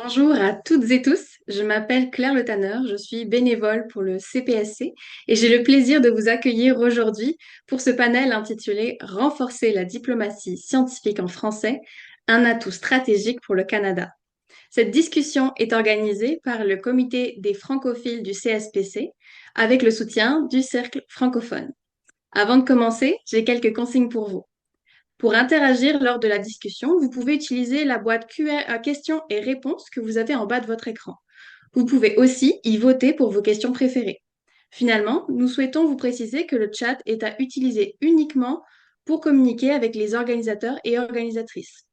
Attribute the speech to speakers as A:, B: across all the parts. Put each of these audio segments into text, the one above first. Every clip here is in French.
A: Bonjour à toutes et tous, je m'appelle Claire Le Tanner, je suis bénévole pour le CPSC et j'ai le plaisir de vous accueillir aujourd'hui pour ce panel intitulé Renforcer la diplomatie scientifique en français, un atout stratégique pour le Canada. Cette discussion est organisée par le Comité des francophiles du CSPC avec le soutien du Cercle francophone. Avant de commencer, j'ai quelques consignes pour vous. Pour interagir lors de la discussion, vous pouvez utiliser la boîte QR à questions et réponses que vous avez en bas de votre écran. Vous pouvez aussi y voter pour vos questions préférées. Finalement, nous souhaitons vous préciser que le chat est à utiliser uniquement pour communiquer avec les organisateurs et organisatrices.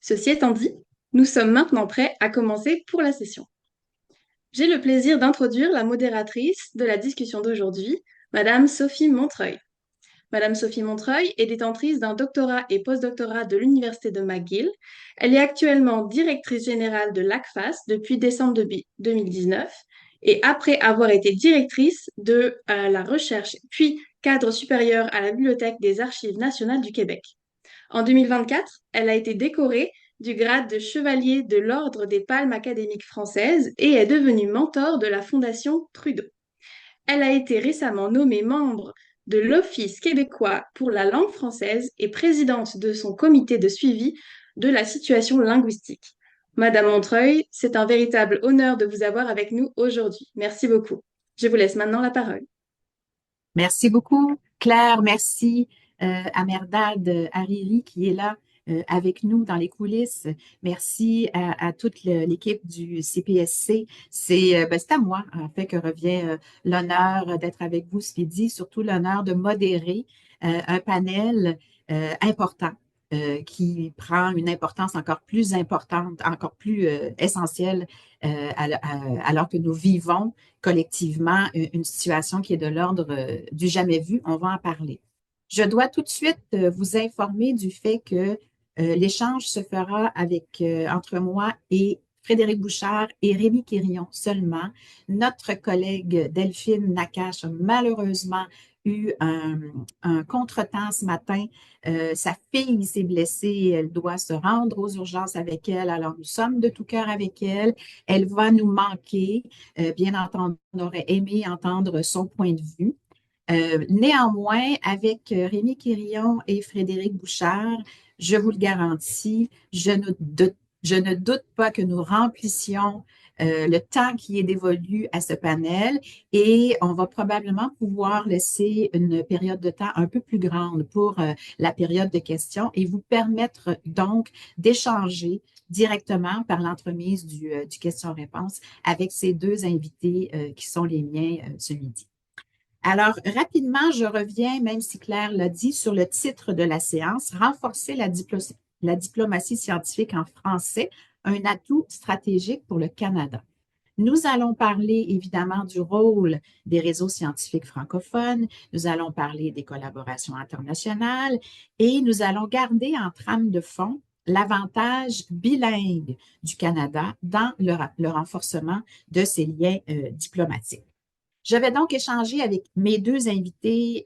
A: Ceci étant dit, nous sommes maintenant prêts à commencer pour la session. J'ai le plaisir d'introduire la modératrice de la discussion d'aujourd'hui, Madame Sophie Montreuil. Madame Sophie Montreuil est détentrice d'un doctorat et postdoctorat de l'Université de McGill. Elle est actuellement directrice générale de l'ACFAS depuis décembre 2019 et après avoir été directrice de la recherche puis cadre supérieur à la Bibliothèque des Archives nationales du Québec. En 2024, elle a été décorée du grade de chevalier de l'Ordre des Palmes académiques françaises et est devenue mentor de la Fondation Trudeau. Elle a été récemment nommée membre de l'Office québécois pour la langue française et présidente de son comité de suivi de la situation linguistique. Madame Montreuil, c'est un véritable honneur de vous avoir avec nous aujourd'hui. Merci beaucoup. Je vous laisse maintenant la parole.
B: Merci beaucoup, Claire. Merci à Merdad Hariri qui est là avec nous dans les coulisses. Merci à toute l'équipe du CPSC. C'est à moi, en fait, que revient l'honneur d'être avec vous ce midi, surtout l'honneur de modérer un panel important qui prend une importance encore plus importante, encore plus essentielle alors que nous vivons collectivement une situation qui est de l'ordre du jamais vu. On va en parler. Je dois tout de suite vous informer du fait que l'échange se fera entre moi et Frédéric Bouchard et Rémi Quirion seulement. Notre collègue Delphine Nakache a malheureusement eu un contretemps ce matin. Sa fille s'est blessée et elle doit se rendre aux urgences avec elle. Alors, nous sommes de tout cœur avec elle. Elle va nous manquer. Bien entendu, on aurait aimé entendre son point de vue. Néanmoins, avec Rémi Quirion et Frédéric Bouchard, je vous le garantis, je ne doute pas que nous remplissions le temps qui est dévolu à ce panel et on va probablement pouvoir laisser une période de temps un peu plus grande pour la période de questions et vous permettre donc d'échanger directement par l'entremise du question-réponse avec ces deux invités qui sont les miens ce midi. Alors, rapidement, je reviens, même si Claire l'a dit, sur le titre de la séance, Renforcer la diplomatie scientifique en français, un atout stratégique pour le Canada. Nous allons parler évidemment du rôle des réseaux scientifiques francophones, nous allons parler des collaborations internationales et nous allons garder en trame de fond l'avantage bilingue du Canada dans le renforcement de ses liens diplomatiques. Je vais donc échanger avec mes deux invités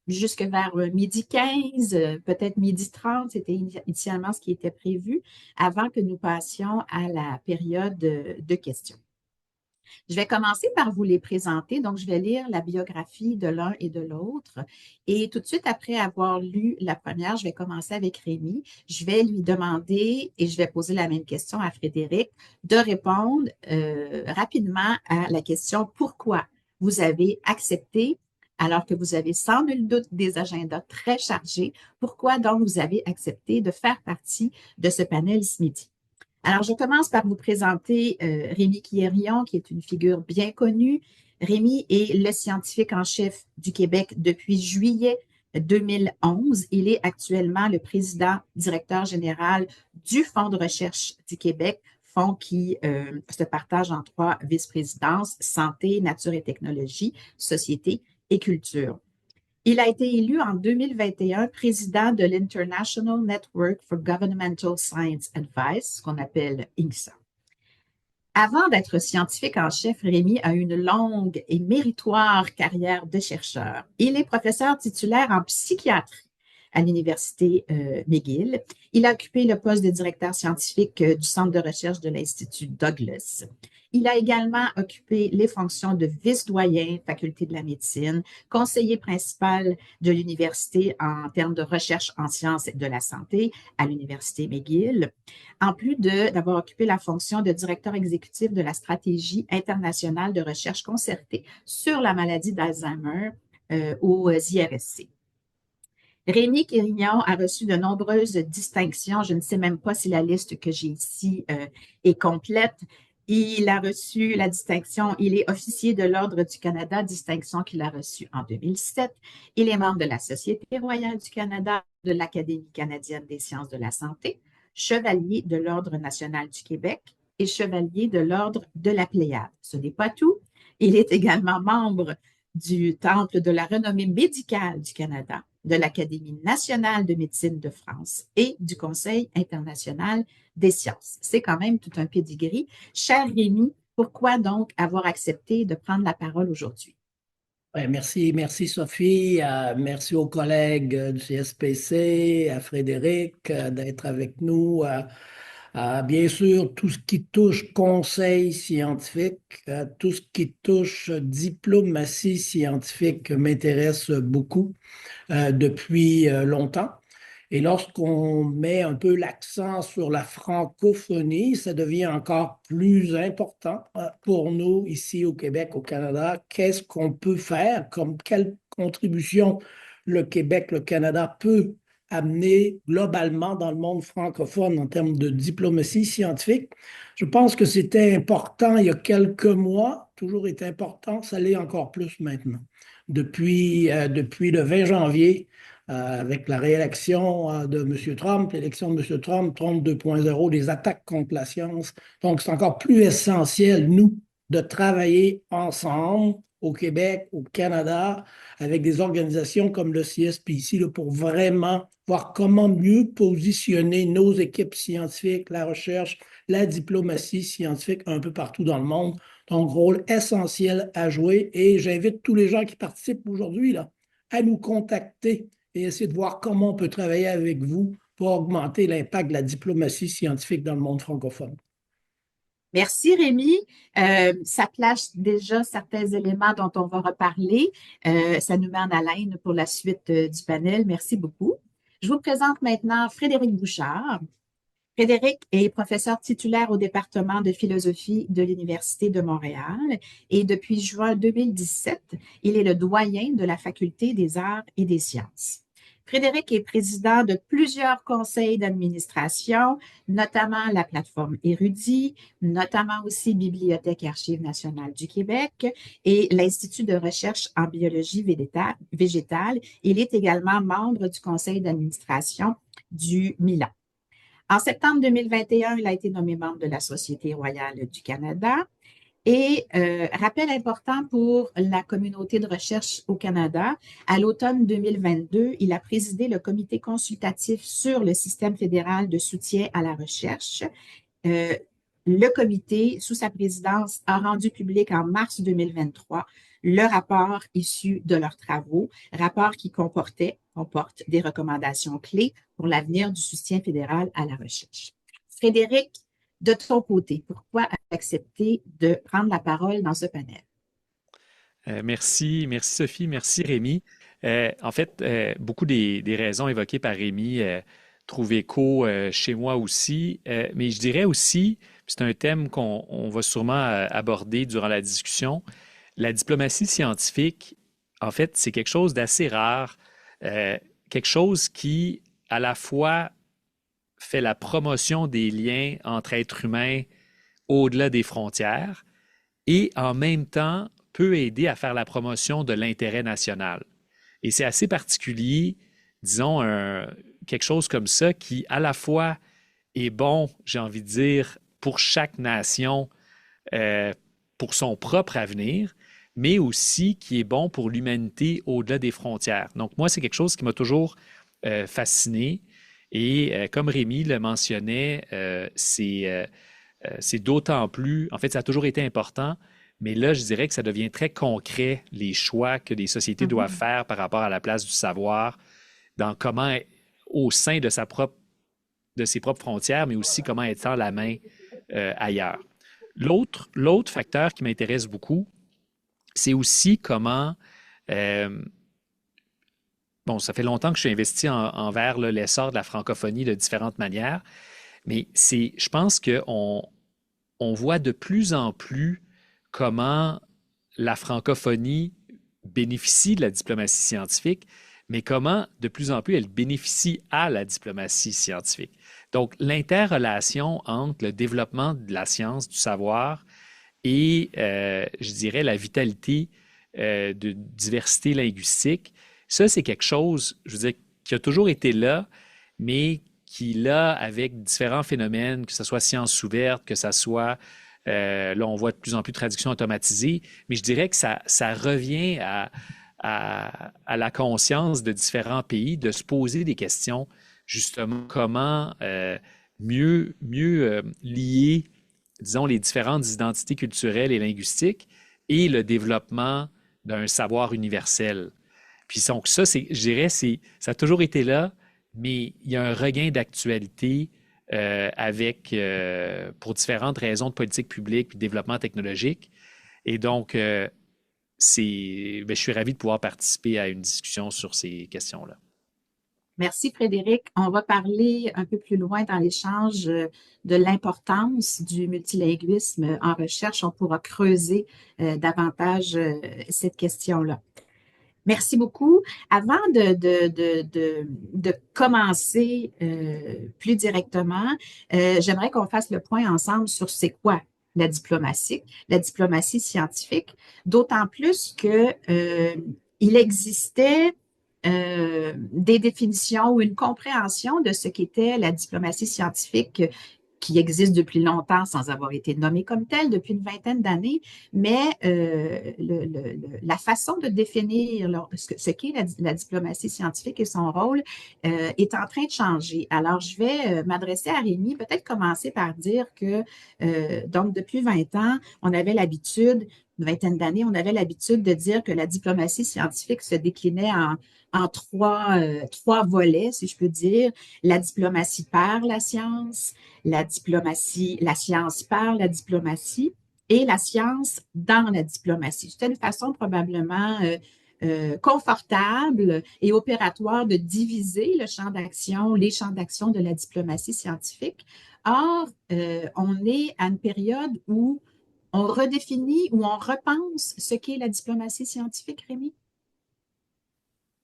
B: jusque vers midi 15, peut-être midi 30, c'était initialement ce qui était prévu, avant que nous passions à la période de questions. Je vais commencer par vous les présenter. Donc, je vais lire la biographie de l'un et de l'autre. Et tout de suite après avoir lu la première, je vais commencer avec Rémi. Je vais lui demander, et je vais poser la même question à Frédéric, de répondre rapidement à la question pourquoi vous avez accepté, alors que vous avez sans nul doute des agendas très chargés, pourquoi donc vous avez accepté de faire partie de ce panel ce midi? Alors, je commence par vous présenter Rémi Quirion, qui est une figure bien connue. Rémi est le scientifique en chef du Québec depuis juillet 2011. Il est actuellement le président directeur général du Fonds de recherche du Québec, fonds qui se partage en trois vice-présidences, santé, nature et technologie, société et culture. Il a été élu en 2021 président de l'International Network for Governmental Science Advice, ce qu'on appelle INGSA. Avant d'être scientifique en chef, Rémi a une longue et méritoire carrière de chercheur. Il est professeur titulaire en psychiatrie à l'Université McGill. Il a occupé le poste de directeur scientifique du Centre de recherche de l'Institut Douglas. Il a également occupé les fonctions de vice-doyen, faculté de la médecine, conseiller principal de l'université en termes de recherche en sciences de la santé à l'Université McGill, en plus d'avoir occupé la fonction de directeur exécutif de la stratégie internationale de recherche concertée sur la maladie d'Alzheimer aux IRSC. Rémi Quirignon a reçu de nombreuses distinctions. Je ne sais même pas si la liste que j'ai ici est complète. Il a reçu la distinction, il est officier de l'Ordre du Canada, distinction qu'il a reçue en 2007. Il est membre de la Société royale du Canada, de l'Académie canadienne des sciences de la santé, chevalier de l'Ordre national du Québec et chevalier de l'Ordre de la Pléiade. Ce n'est pas tout. Il est également membre du Temple de la renommée médicale du Canada, de l'Académie nationale de médecine de France et du Conseil international des sciences. C'est quand même tout un pedigree. Cher Rémi, pourquoi donc avoir accepté de prendre la parole aujourd'hui?
C: Ouais, merci Sophie, merci aux collègues du CSPC, à Frédéric d'être avec nous. Bien sûr, tout ce qui touche conseil scientifique, tout ce qui touche diplomatie scientifique m'intéresse beaucoup depuis longtemps. Et lorsqu'on met un peu l'accent sur la francophonie, ça devient encore plus important pour nous ici au Québec, au Canada. Qu'est-ce qu'on peut faire, comme quelle contribution le Québec, le Canada peut amener globalement dans le monde francophone en termes de diplomatie scientifique? Je pense que c'était important il y a quelques mois, toujours est important, ça l'est encore plus maintenant. Depuis le 20 janvier, avec la réélection de M. Trump, l'élection de M. Trump, Trump 2.0, les attaques contre la science. Donc, c'est encore plus essentiel, nous, de travailler ensemble au Québec, au Canada, avec des organisations comme le CSPC, là, pour vraiment voir comment mieux positionner nos équipes scientifiques, la recherche, la diplomatie scientifique un peu partout dans le monde. Donc, rôle essentiel à jouer. Et j'invite tous les gens qui participent aujourd'hui là, à nous contacter et essayer de voir comment on peut travailler avec vous pour augmenter l'impact de la diplomatie scientifique dans le monde francophone.
B: Merci Rémi. Ça place déjà certains éléments dont on va reparler. Ça nous met en haleine pour la suite du panel. Merci beaucoup. Je vous présente maintenant Frédéric Bouchard. Frédéric est professeur titulaire au département de philosophie de l'Université de Montréal et depuis juin 2017, il est le doyen de la Faculté des arts et des sciences. Frédéric est président de plusieurs conseils d'administration, notamment la plateforme Érudit, notamment aussi Bibliothèque et Archives nationales du Québec et l'Institut de recherche en biologie végétale. Il est également membre du conseil d'administration du Milan. En septembre 2021, il a été nommé membre de la Société royale du Canada. Et rappel important pour la communauté de recherche au Canada, à l'automne 2022, il a présidé le comité consultatif sur le système fédéral de soutien à la recherche. Le comité, sous sa présidence, a rendu public en mars 2023 le rapport issu de leurs travaux, rapport qui comporte des recommandations clés pour l'avenir du soutien fédéral à la recherche. Frédéric, de ton côté, pourquoi accepter de prendre la parole dans ce panel?
D: Merci Sophie, merci Rémi. En fait, beaucoup des raisons évoquées par Rémi trouvent écho chez moi aussi, mais je dirais aussi, c'est un thème qu'on va sûrement aborder durant la discussion, la diplomatie scientifique, en fait, c'est quelque chose d'assez rare, quelque chose qui, à la fois, fait la promotion des liens entre êtres humains au-delà des frontières et en même temps peut aider à faire la promotion de l'intérêt national. Et c'est assez particulier, disons, quelque chose comme ça qui à la fois est bon, j'ai envie de dire, pour chaque nation, pour son propre avenir, mais aussi qui est bon pour l'humanité au-delà des frontières. Donc moi, c'est quelque chose qui m'a toujours fasciné. Et comme Rémi le mentionnait, c'est d'autant plus, en fait, ça a toujours été important, mais là, je dirais que ça devient très concret, les choix que les sociétés doivent faire par rapport à la place du savoir, dans comment, au sein de ses propres frontières, mais aussi comment étendre la main ailleurs. L'autre facteur qui m'intéresse beaucoup, c'est aussi comment, bon, ça fait longtemps que je suis investi envers l'essor de la francophonie de différentes manières, mais je pense qu'on voit de plus en plus comment la francophonie bénéficie de la diplomatie scientifique, mais comment de plus en plus elle bénéficie à la diplomatie scientifique. Donc, l'interrelation entre le développement de la science, du savoir et, je dirais, la vitalité de diversité linguistique, ça, c'est quelque chose, je veux dire, qui a toujours été là, mais qui, là, avec différents phénomènes, que ce soit sciences ouvertes, que ce soit, là, on voit de plus en plus de traductions automatisées, mais je dirais que ça revient à la conscience de différents pays de se poser des questions, justement, comment mieux lier, disons, les différentes identités culturelles et linguistiques et le développement d'un savoir universel. Puis donc ça, je dirais, ça a toujours été là, mais il y a un regain d'actualité pour différentes raisons de politique publique et de développement technologique. Et donc, je suis ravi de pouvoir participer à une discussion sur ces questions-là.
B: Merci Frédéric. On va parler un peu plus loin dans l'échange de l'importance du multilinguisme en recherche. On pourra creuser davantage cette question-là. Merci beaucoup. Avant de commencer plus directement, j'aimerais qu'on fasse le point ensemble sur c'est quoi la diplomatie scientifique, d'autant plus que il existait des définitions ou une compréhension de ce qu'était la diplomatie scientifique qui existe depuis longtemps sans avoir été nommée comme telle depuis une vingtaine d'années, mais la façon de définir ce qu'est la diplomatie scientifique et son rôle est en train de changer. Alors, je vais m'adresser à Rémi, peut-être commencer par dire que, donc, depuis 20 ans, on avait l'habitude, une vingtaine d'années, on avait l'habitude de dire que la diplomatie scientifique se déclinait en trois volets, si je peux dire. La diplomatie par la science, la science par la diplomatie et la science dans la diplomatie. C'était une façon probablement confortable et opératoire de diviser les champs d'action de la diplomatie scientifique. Or, on est à une période où on redéfinit ou on repense ce qu'est la diplomatie scientifique, Rémi?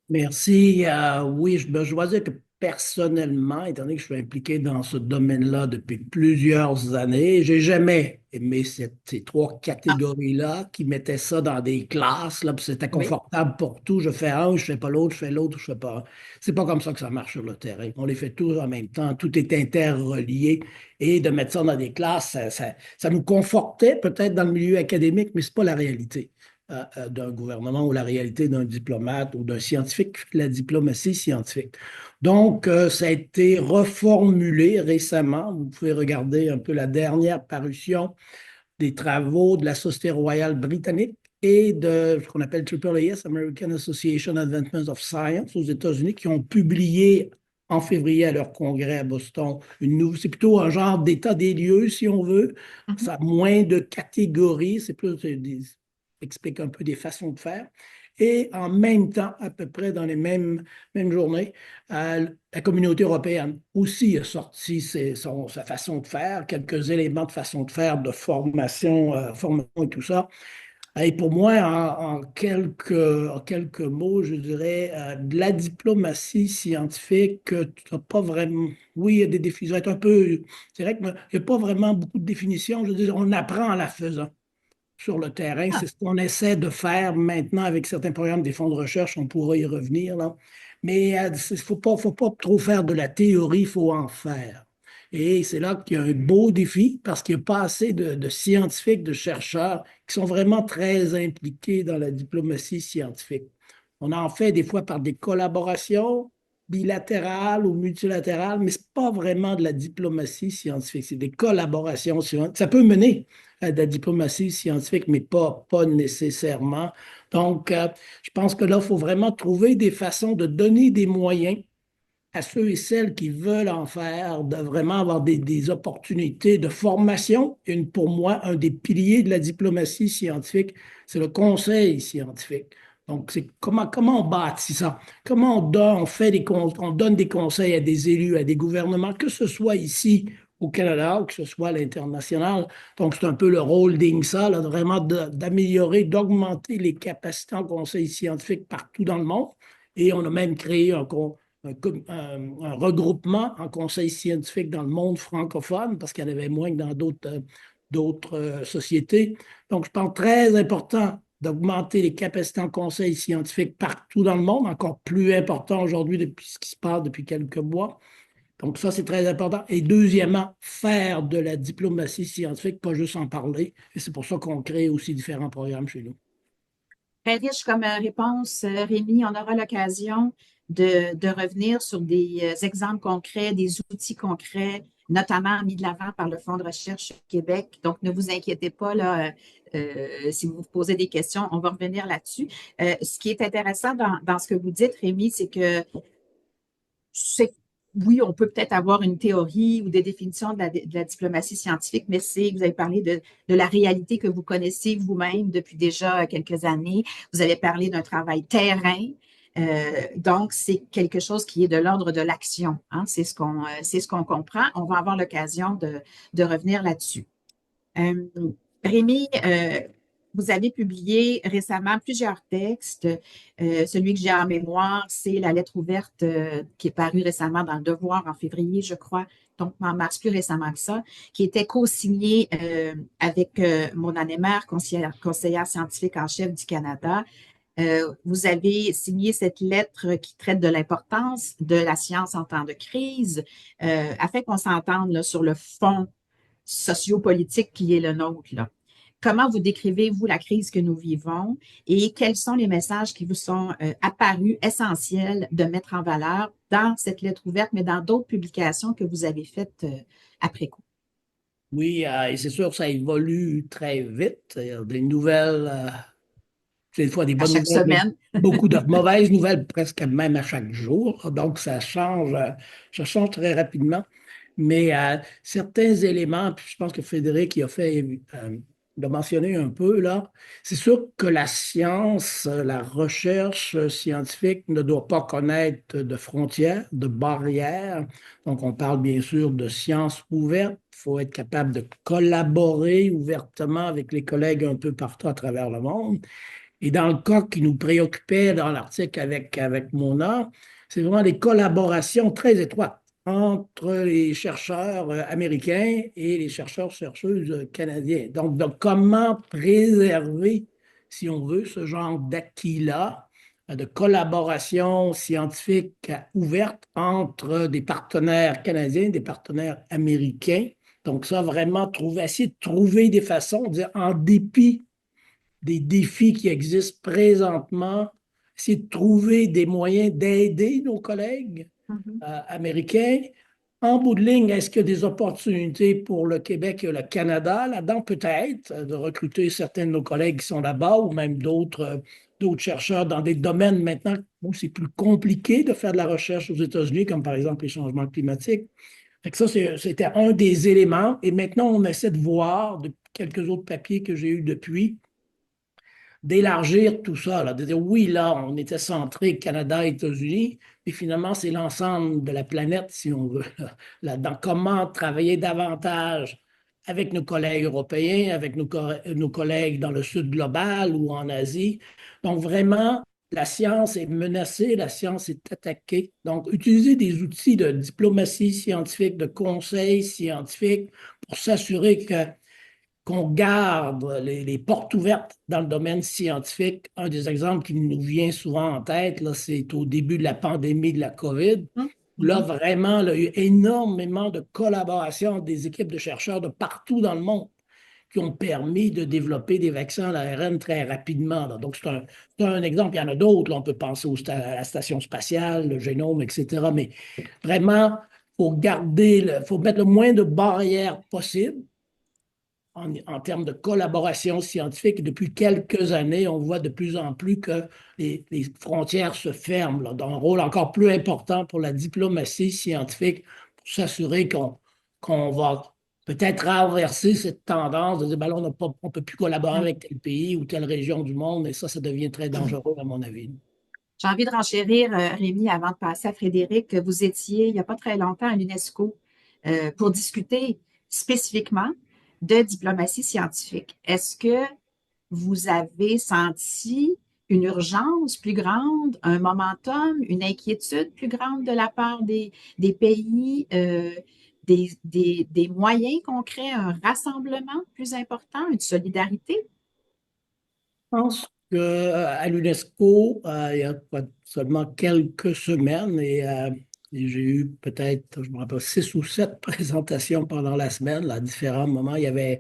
C: Merci. Oui, je dois dire que personnellement, étant donné que je suis impliqué dans ce domaine-là depuis plusieurs années, j'ai jamais aimé ces trois catégories-là qui mettaient ça dans des classes, là, puis c'était
B: Oui.
C: confortable pour tout. Je fais un, je fais pas l'autre, je fais l'autre, je fais pas un. C'est pas comme ça que ça marche sur le terrain. On les fait tous en même temps, tout est interrelié. Et de mettre ça dans des classes, ça nous confortait peut-être dans le milieu académique, mais c'est pas la réalité d'un gouvernement ou la réalité d'un diplomate ou d'un scientifique, la diplomatie scientifique. Donc, ça a été reformulé récemment. Vous pouvez regarder un peu la dernière parution des travaux de la Société royale britannique et de ce qu'on appelle AAAS, American Association Advancement of Science aux États-Unis, qui ont publié en février à leur congrès à Boston. C'est plutôt un genre d'état des lieux, si on veut. Ça a moins de catégories, c'est plus explique un peu des façons de faire. Et en même temps, à peu près dans les mêmes journées, la communauté européenne aussi a sorti sa façon de faire, quelques éléments de façon de faire, de formation et tout ça. Et pour moi, en quelques mots, je dirais, de la diplomatie scientifique, tu n'as pas vraiment. Oui, il y a des défis. C'est vrai qu'il n'y a pas vraiment beaucoup de définitions. Je veux dire, on apprend en la faisant sur le terrain.
B: Ah,
C: C'est ce qu'on essaie de faire maintenant avec certains programmes des fonds de recherche. On pourra y revenir, là. Mais il ne faut pas trop faire de la théorie, il faut en faire. Et c'est là qu'il y a un beau défi parce qu'il n'y a pas assez de scientifiques, de chercheurs qui sont vraiment très impliqués dans la diplomatie scientifique. On en fait des fois par des collaborations, bilatérale ou multilatérale, mais ce n'est pas vraiment de la diplomatie scientifique, c'est des collaborations scientifiques. Ça peut mener à de la diplomatie scientifique, mais pas nécessairement. Donc, je pense que là, il faut vraiment trouver des façons de donner des moyens à ceux et celles qui veulent en faire, de vraiment avoir des opportunités de formation. Pour moi, un des piliers de la diplomatie scientifique, c'est le conseil scientifique. Donc, c'est comment on bâtit ça? Comment on donne des conseils à des élus, à des gouvernements, que ce soit ici au Canada ou que ce soit à l'international. Donc, c'est un peu le rôle d'INSA, là, vraiment d'améliorer, d'augmenter les capacités en conseil scientifique partout dans le monde. Et on a même créé un regroupement en conseil scientifique dans le monde francophone, parce qu'il y en avait moins que dans d'autres sociétés. Donc, je pense très important d'augmenter les capacités en conseil scientifique partout dans le monde, encore plus important aujourd'hui depuis ce qui se passe depuis quelques mois. Donc, ça, c'est très important. Et deuxièmement, faire de la diplomatie scientifique, pas juste en parler. Et c'est pour ça qu'on crée aussi différents programmes chez nous.
B: Très riche comme réponse, Rémi. On aura l'occasion de revenir sur des exemples concrets, des outils concrets, notamment mis de l'avant par le Fonds de recherche Québec. Donc, ne vous inquiétez pas, là, si vous vous posez des questions, on va revenir là-dessus. Ce qui est intéressant dans ce que vous dites, Rémi, c'est que oui, on peut peut-être avoir une théorie ou des définitions de la diplomatie scientifique, mais vous avez parlé de la réalité que vous connaissez vous-même depuis déjà quelques années. Vous avez parlé d'un travail terrain. Donc, c'est quelque chose qui est de l'ordre de l'action, hein. C'est ce qu'on comprend. On va avoir l'occasion de revenir là-dessus. Rémi, vous avez publié récemment plusieurs textes. Celui que j'ai en mémoire, c'est la lettre ouverte qui est parue récemment dans Le Devoir en février, je crois, donc en mars, plus récemment que ça, qui était co-signée avec Mona Nemer, conseillère scientifique en chef du Canada. Vous avez signé cette lettre qui traite de l'importance de la science en temps de crise, afin qu'on s'entende là, sur le fond sociopolitique qui est le nôtre, là. Comment vous décrivez-vous la crise que nous vivons et quels sont les messages qui vous sont apparus essentiels de mettre en valeur dans cette lettre ouverte, mais dans d'autres publications que vous avez faites après coup?
C: Oui, et c'est sûr que ça évolue très vite. Il y a des nouvelles, des fois des
B: À
C: bonnes
B: chaque
C: nouvelles, mais
B: semaine.
C: beaucoup de mauvaises nouvelles, presque même à chaque jour. Donc, ça change très rapidement. Mais certains éléments, puis je pense que Frédéric l'a mentionné un peu là, c'est sûr que la science, la recherche scientifique ne doit pas connaître de frontières, de barrières. Donc, on parle bien sûr de science ouverte. Il faut être capable de collaborer ouvertement avec les collègues un peu partout à travers le monde. Et dans le cas qui nous préoccupait dans l'article avec Mona, c'est vraiment des collaborations très étroites entre les chercheurs américains et les chercheuses canadiens. Donc, de comment préserver, si on veut, ce genre d'acquis-là, de collaboration scientifique ouverte entre des partenaires canadiens, des partenaires américains. Donc, ça, vraiment, essayer de trouver des façons, de dire, en dépit des défis qui existent présentement, essayer de trouver des moyens d'aider nos collègues américains. En bout de ligne, est-ce qu'il y a des opportunités pour le Québec et le Canada là-dedans? Peut-être, de recruter certains de nos collègues qui sont là-bas ou même d'autres chercheurs dans des domaines maintenant où c'est plus compliqué de faire de la recherche aux États-Unis, comme par exemple les changements climatiques. Fait que ça, c'était un des éléments. Et maintenant, on essaie de voir, de quelques autres papiers que j'ai eus depuis, d'élargir tout ça, là, de dire oui, là, on était centré Canada et États-Unis, mais finalement, c'est l'ensemble de la planète, si on veut, là, dans comment travailler davantage avec nos collègues européens, avec nos collègues dans le sud global ou en Asie. Donc, vraiment, la science est menacée, la science est attaquée. Donc, utiliser des outils de diplomatie scientifique, de conseil scientifique pour s'assurer qu'on garde les portes ouvertes dans le domaine scientifique. Un des exemples qui nous vient souvent en tête, là, c'est au début de la pandémie de la COVID. Là, vraiment, il y a eu énormément de collaboration des équipes de chercheurs de partout dans le monde qui ont permis de développer des vaccins à l'ARN très rapidement, là. Donc, c'est un exemple. Il y en a d'autres, là. On peut penser à la station spatiale, le génome, etc. Mais vraiment, faut mettre le moins de barrières possible en termes de collaboration scientifique. Depuis quelques années, on voit de plus en plus que les frontières se ferment, là, dans un rôle encore plus important pour la diplomatie scientifique, pour s'assurer qu'on va peut-être renverser cette tendance de dire, ben là, on ne peut plus collaborer avec tel pays ou telle région du monde, et ça devient très dangereux, à mon avis.
B: J'ai envie de renchérir, Rémi, avant de passer à Frédéric. Vous étiez, il n'y a pas très longtemps, à l'UNESCO pour discuter spécifiquement de diplomatie scientifique. Est-ce que vous avez senti une urgence plus grande, un momentum, une inquiétude plus grande de la part des pays, des moyens concrets, un rassemblement plus important, une solidarité?
C: Pense qu'à l'UNESCO, il y a seulement quelques semaines, et j'ai eu peut-être, je me rappelle, 6 ou 7 présentations pendant la semaine, là, à différents moments. Il y avait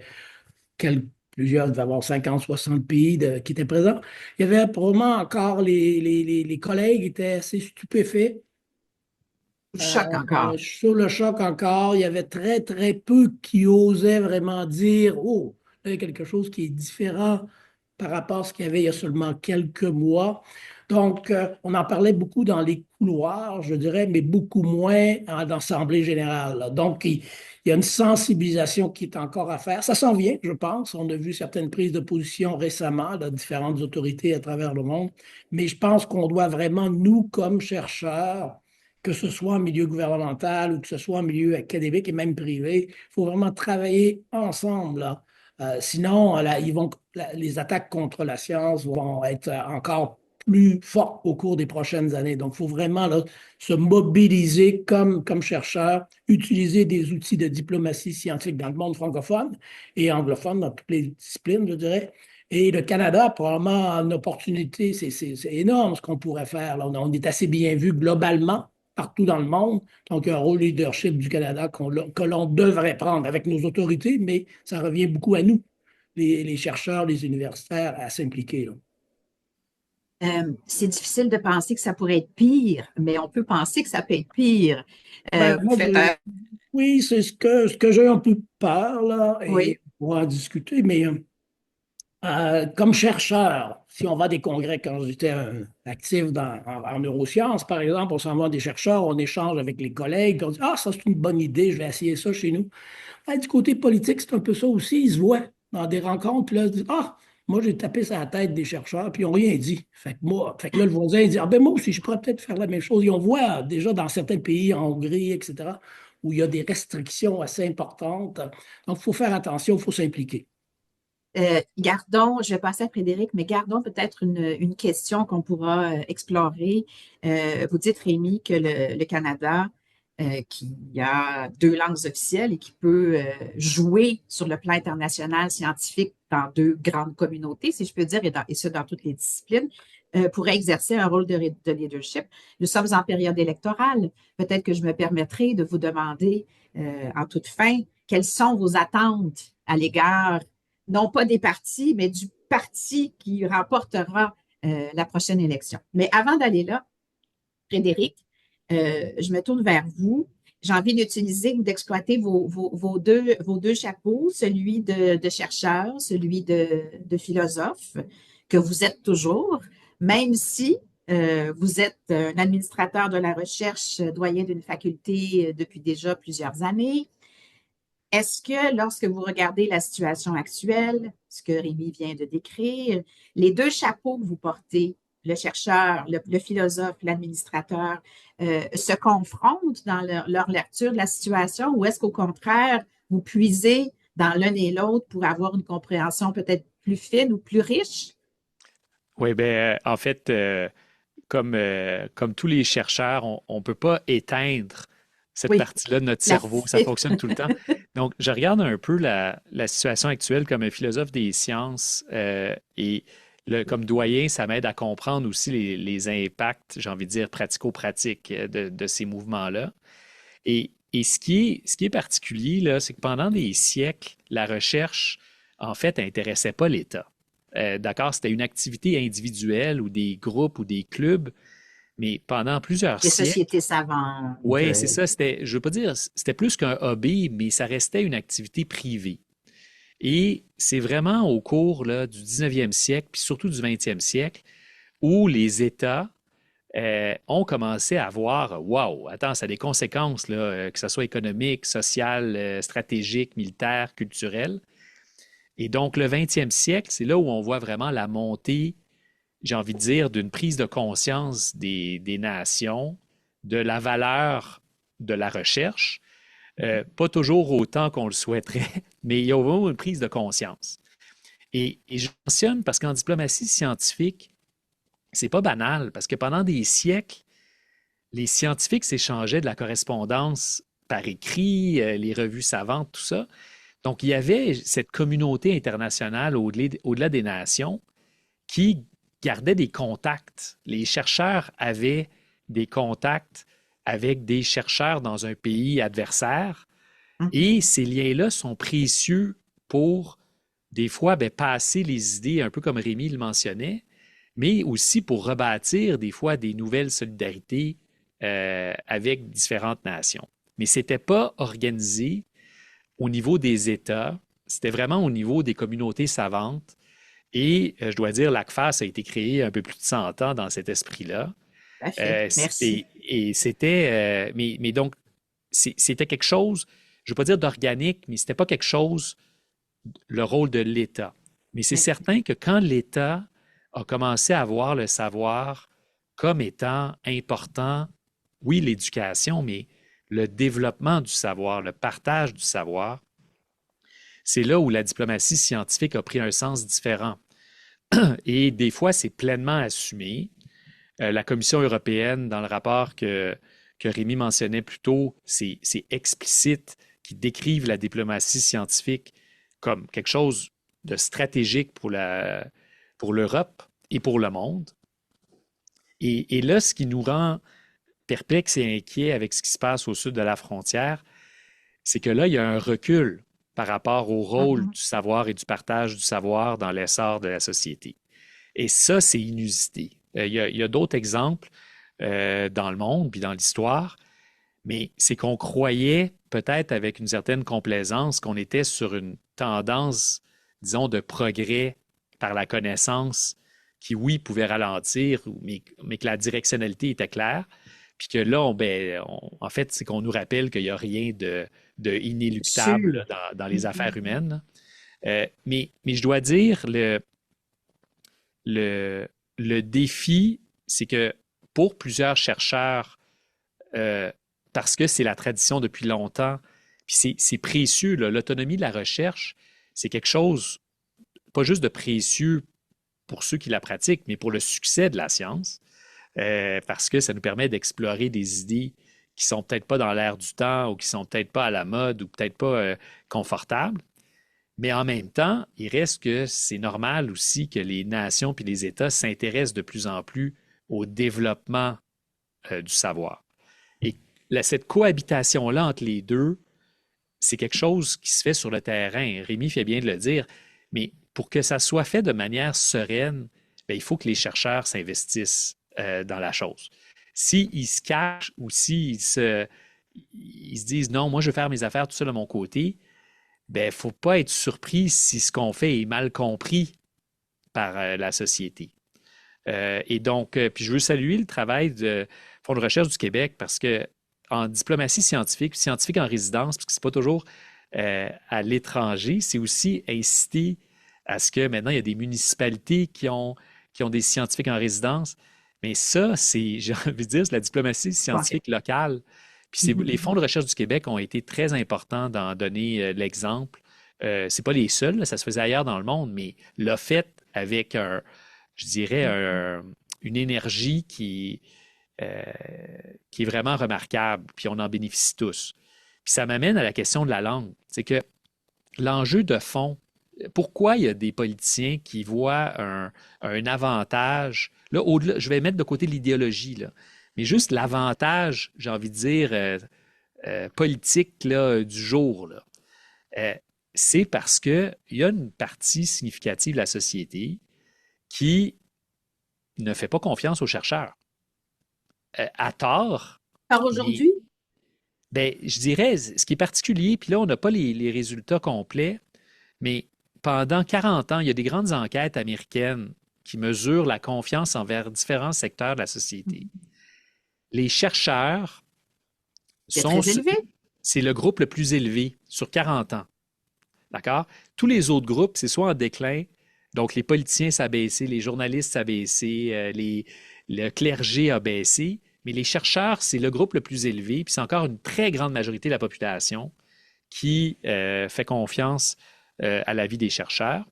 C: plusieurs, il devait y avoir 50, 60 pays qui étaient présents. Il y avait probablement encore les collègues étaient assez stupéfaits.
B: Choc encore.
C: Sur le choc encore, il y avait très, très peu qui osaient vraiment dire, oh, là, il y a quelque chose qui est différent par rapport à ce qu'il y avait il y a seulement quelques mois. Donc, on en parlait beaucoup dans les couloirs, je dirais, mais beaucoup moins en assemblée générale, là. Donc, il y a une sensibilisation qui est encore à faire. Ça s'en vient, je pense. On a vu certaines prises de position récemment de différentes autorités à travers le monde. Mais je pense qu'on doit vraiment, nous, comme chercheurs, que ce soit en milieu gouvernemental ou que ce soit en milieu académique et même privé, il faut vraiment travailler ensemble, là. Sinon, là, les attaques contre la science vont être encore plus fortes au cours des prochaines années. Donc, il faut vraiment là, se mobiliser comme chercheurs, utiliser des outils de diplomatie scientifique dans le monde francophone et anglophone, dans toutes les disciplines, je dirais. Et le Canada a probablement une opportunité, c'est énorme ce qu'on pourrait faire, là. On est assez bien vu globalement partout dans le monde. Donc, un rôle leadership du Canada que l'on devrait prendre avec nos autorités, mais ça revient beaucoup à nous, les chercheurs, les universitaires, à s'impliquer, là.
B: C'est difficile de penser que ça pourrait être pire, mais on peut penser que ça peut être pire.
C: Ben,
B: Vous faites un...
C: oui, c'est ce que j'ai un peu peur, là,
B: Oui,
C: et on va en discuter, mais comme chercheur, si on va à des congrès, quand j'étais actif en neurosciences, par exemple, on s'en va des chercheurs, on échange avec les collègues, on dit, ah, ça c'est une bonne idée, je vais essayer ça chez nous. Ben, du côté politique, c'est un peu ça aussi. Ils se voient dans des rencontres, puis là, ils disent, ah, moi j'ai tapé sur la tête des chercheurs, puis ils n'ont rien dit. Fait que là, le voisin il dit, ah ben moi aussi, je pourrais peut-être faire la même chose. Et on voit déjà dans certains pays, en Hongrie, etc., où il y a des restrictions assez importantes. Donc, il faut faire attention, il faut s'impliquer.
B: Gardons, je vais passer à Frédéric, mais gardons peut-être une question qu'on pourra explorer. Vous dites, Rémi, que le Canada, qui a 2 langues officielles et qui peut jouer sur le plan international scientifique dans 2 grandes communautés, si je peux dire, et ce, dans toutes les disciplines, pourrait exercer un rôle de leadership. Nous sommes en période électorale. Peut-être que je me permettrai de vous demander, en toute fin, quelles sont vos attentes à l'égard non pas des partis, mais du parti qui remportera la prochaine élection. Mais avant d'aller là, Frédéric, je me tourne vers vous. J'ai envie d'utiliser ou d'exploiter vos deux chapeaux, celui de chercheur, celui de philosophe, que vous êtes toujours, même si vous êtes un administrateur de la recherche, doyen d'une faculté depuis déjà plusieurs années. Est-ce que lorsque vous regardez la situation actuelle, ce que Rémi vient de décrire, les 2 chapeaux que vous portez, le chercheur, le philosophe, l'administrateur, se confrontent dans leur lecture de la situation ou est-ce qu'au contraire, vous puisez dans l'un et l'autre pour avoir une compréhension peut-être plus fine ou plus riche?
D: Oui, ben, en fait, comme tous les chercheurs, on ne peut pas éteindre cette
B: Oui,
D: partie-là de notre
B: la
D: cerveau. Ça fonctionne tout le temps. Donc, je regarde un peu la situation actuelle comme un philosophe des sciences et comme doyen, ça m'aide à comprendre aussi les impacts, j'ai envie de dire, pratico-pratiques de ces mouvements-là. Et ce qui est particulier, là, c'est que pendant des siècles, la recherche en fait, n'intéressait pas l'État. D'accord, c'était une activité individuelle ou des groupes ou des clubs, mais pendant plusieurs
B: Des
D: siècles,
B: sociétés savantes.
D: oui, c'est ça, c'était, je veux pas dire, c'était plus qu'un hobby, mais ça restait une activité privée. Et c'est vraiment au cours là, du 19e siècle, puis surtout du 20e siècle, où les États ont commencé à voir, wow, attends, ça a des conséquences, là, que ce soit économique, social, stratégique, militaire, culturel. Et donc, le 20e siècle, c'est là où on voit vraiment la montée, j'ai envie de dire, d'une prise de conscience des nations, de la valeur de la recherche. Pas toujours autant qu'on le souhaiterait, mais il y a vraiment une prise de conscience. Et je mentionne parce qu'en diplomatie scientifique, c'est pas banal, parce que pendant des siècles, les scientifiques s'échangeaient de la correspondance par écrit, les revues savantes, tout ça. Donc, il y avait cette communauté internationale au-delà des nations qui gardait des contacts. Les chercheurs avaient des contacts avec des chercheurs dans un pays adversaire et ces liens-là sont précieux pour, des fois, passer les idées, un peu comme Rémi le mentionnait, mais aussi pour rebâtir, des fois, des nouvelles solidarités avec différentes nations. Mais ce n'était pas organisé au niveau des États, c'était vraiment au niveau des communautés savantes. Et je dois dire, l'ACFAS a été créé un peu plus de 100 ans dans cet esprit-là.
B: Merci.
D: Et c'était, mais donc, c'était quelque chose, je ne veux pas dire d'organique, mais ce n'était pas quelque chose, le rôle de l'État. Mais c'est certain que quand l'État a commencé à voir le savoir comme étant important, oui, l'éducation, mais le développement du savoir, le partage du savoir, c'est là où la diplomatie scientifique a pris un sens différent. Et des fois, c'est pleinement assumé. La Commission européenne, dans le rapport que Rémi mentionnait plus tôt, c'est explicite, qui décrivent la diplomatie scientifique comme quelque chose de stratégique pour l'Europe et pour le monde. Et là, ce qui nous rend perplexes et inquiets avec ce qui se passe au sud de la frontière, c'est que là, il y a un recul par rapport au rôle du savoir et du partage du savoir dans l'essor de la société. Et ça, c'est inusité. Il y a d'autres exemples dans le monde puis dans l'histoire, mais c'est qu'on croyait, peut-être avec une certaine complaisance, qu'on était sur une tendance, disons, de progrès par la connaissance qui, oui, pouvait ralentir, mais que la directionnalité était claire. Puis que là, en fait, c'est qu'on nous rappelle qu'il n'y a rien de inéluctable dans les affaires humaines. Mais je dois dire, le défi, c'est que pour plusieurs chercheurs, parce que c'est la tradition depuis longtemps, puis c'est précieux, l'autonomie de la recherche, c'est quelque chose, pas juste de précieux pour ceux qui la pratiquent, mais pour le succès de la science. Parce que ça nous permet d'explorer des idées qui sont peut-être pas dans l'air du temps ou qui sont peut-être pas à la mode ou peut-être pas confortables. Mais en même temps, il reste que c'est normal aussi que les nations puis les États s'intéressent de plus en plus au développement du savoir. Et cette cohabitation-là entre les deux, c'est quelque chose qui se fait sur le terrain. Rémi fait bien de le dire, mais pour que ça soit fait de manière sereine, il faut que les chercheurs s'investissent dans la chose. S'ils se cachent ou s'ils se disent non, moi je vais faire mes affaires tout seul de mon côté, il ne faut pas être surpris si ce qu'on fait est mal compris par la société. Et donc, puis je veux saluer le travail du Fonds de recherche du Québec parce que en diplomatie scientifique, scientifique en résidence, parce que ce n'est pas toujours à l'étranger, c'est aussi inciter à ce que maintenant il y a des municipalités qui ont des scientifiques en résidence. Mais ça, j'ai envie de dire, c'est la diplomatie scientifique locale. Puis les fonds de recherche du Québec ont été très importants d'en donner l'exemple. C'est pas les seuls, là, ça se faisait ailleurs dans le monde, mais l'a fait avec je dirais, une énergie qui est vraiment remarquable, puis on en bénéficie tous. Puis ça m'amène à la question de la langue. C'est que l'enjeu de fond, pourquoi il y a des politiciens qui voient un avantage, là, au-delà, je vais mettre de côté l'idéologie, là, mais juste l'avantage, j'ai envie de dire, politique là, du jour. Là. c'est parce qu'il y a une partie significative de la société qui ne fait pas confiance aux chercheurs. À tort,
B: Par
D: mais
B: aujourd'hui?
D: ben, je dirais, ce qui est particulier, puis là, on n'a pas les résultats complets, mais pendant 40 ans, il y a des grandes enquêtes américaines qui mesurent la confiance envers différents secteurs de la société. Les chercheurs
B: C'est
D: sont,
B: très élevé.
D: c'est le groupe le plus élevé sur 40 ans. D'accord? Tous les autres groupes, c'est soit en déclin, donc les politiciens, ça a baissé, les journalistes, ça a baissé, le clergé a baissé, mais les chercheurs, c'est le groupe le plus élevé, puis c'est encore une très grande majorité de la population qui fait confiance à l'avis des chercheurs.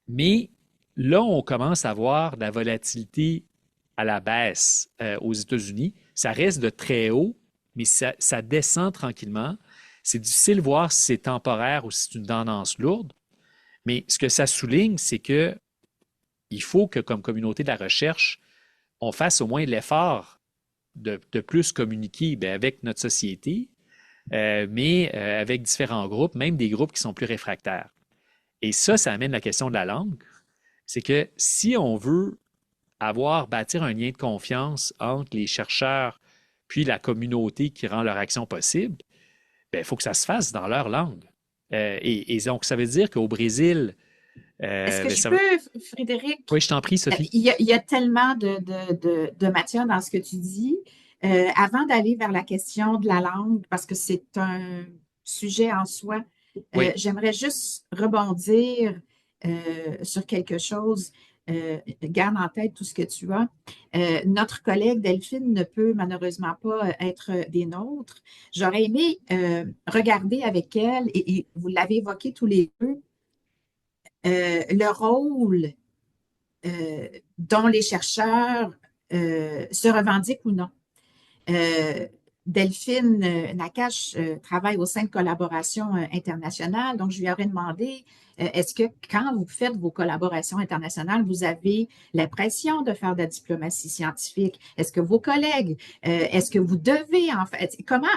D: Mais là, on commence à voir de la volatilité à la baisse aux États-Unis. Ça reste de très haut, mais ça descend tranquillement. C'est difficile de voir si c'est temporaire ou si c'est une tendance lourde. Mais ce que ça souligne, c'est que il faut que, comme communauté de la recherche, on fasse au moins l'effort de plus communiquer avec notre société, mais avec différents groupes, même des groupes qui sont plus réfractaires. Et ça amène la question de la langue. C'est que si on veut bâtir un lien de confiance entre les chercheurs puis la communauté qui rend leur action possible, il faut que ça se fasse dans leur langue. Et donc, ça veut dire qu'au Brésil,
B: Est-ce que je peux, Frédéric?
D: Oui, je t'en prie, Sophie.
B: Il y a tellement de matière dans ce que tu dis. Avant d'aller vers la question de la langue, parce que c'est un sujet en soi,
D: Oui.
B: j'aimerais juste rebondir sur quelque chose. Garde en tête tout ce que tu as. Notre collègue Delphine ne peut malheureusement pas être des nôtres. J'aurais aimé regarder avec elle, et vous l'avez évoqué tous les deux, le rôle dont les chercheurs se revendiquent ou non. Delphine Nakache travaille au sein de collaboration internationale, donc je lui aurais demandé, est-ce que quand vous faites vos collaborations internationales, vous avez l'impression de faire de la diplomatie scientifique? Est-ce que vos collègues, est-ce que vous devez en fait, comment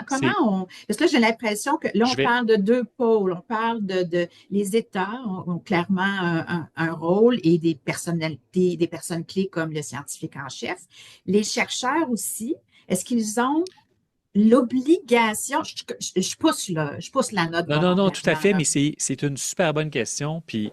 B: on, parce que là j'ai l'impression que là on parle de deux pôles, on parle de les États ont clairement un rôle et des personnalités, des personnes clés comme le scientifique en chef, les chercheurs aussi. Est-ce qu'ils ont l'obligation, je pousse la note.
D: Non, tout à fait, mais c'est une super bonne question. Puis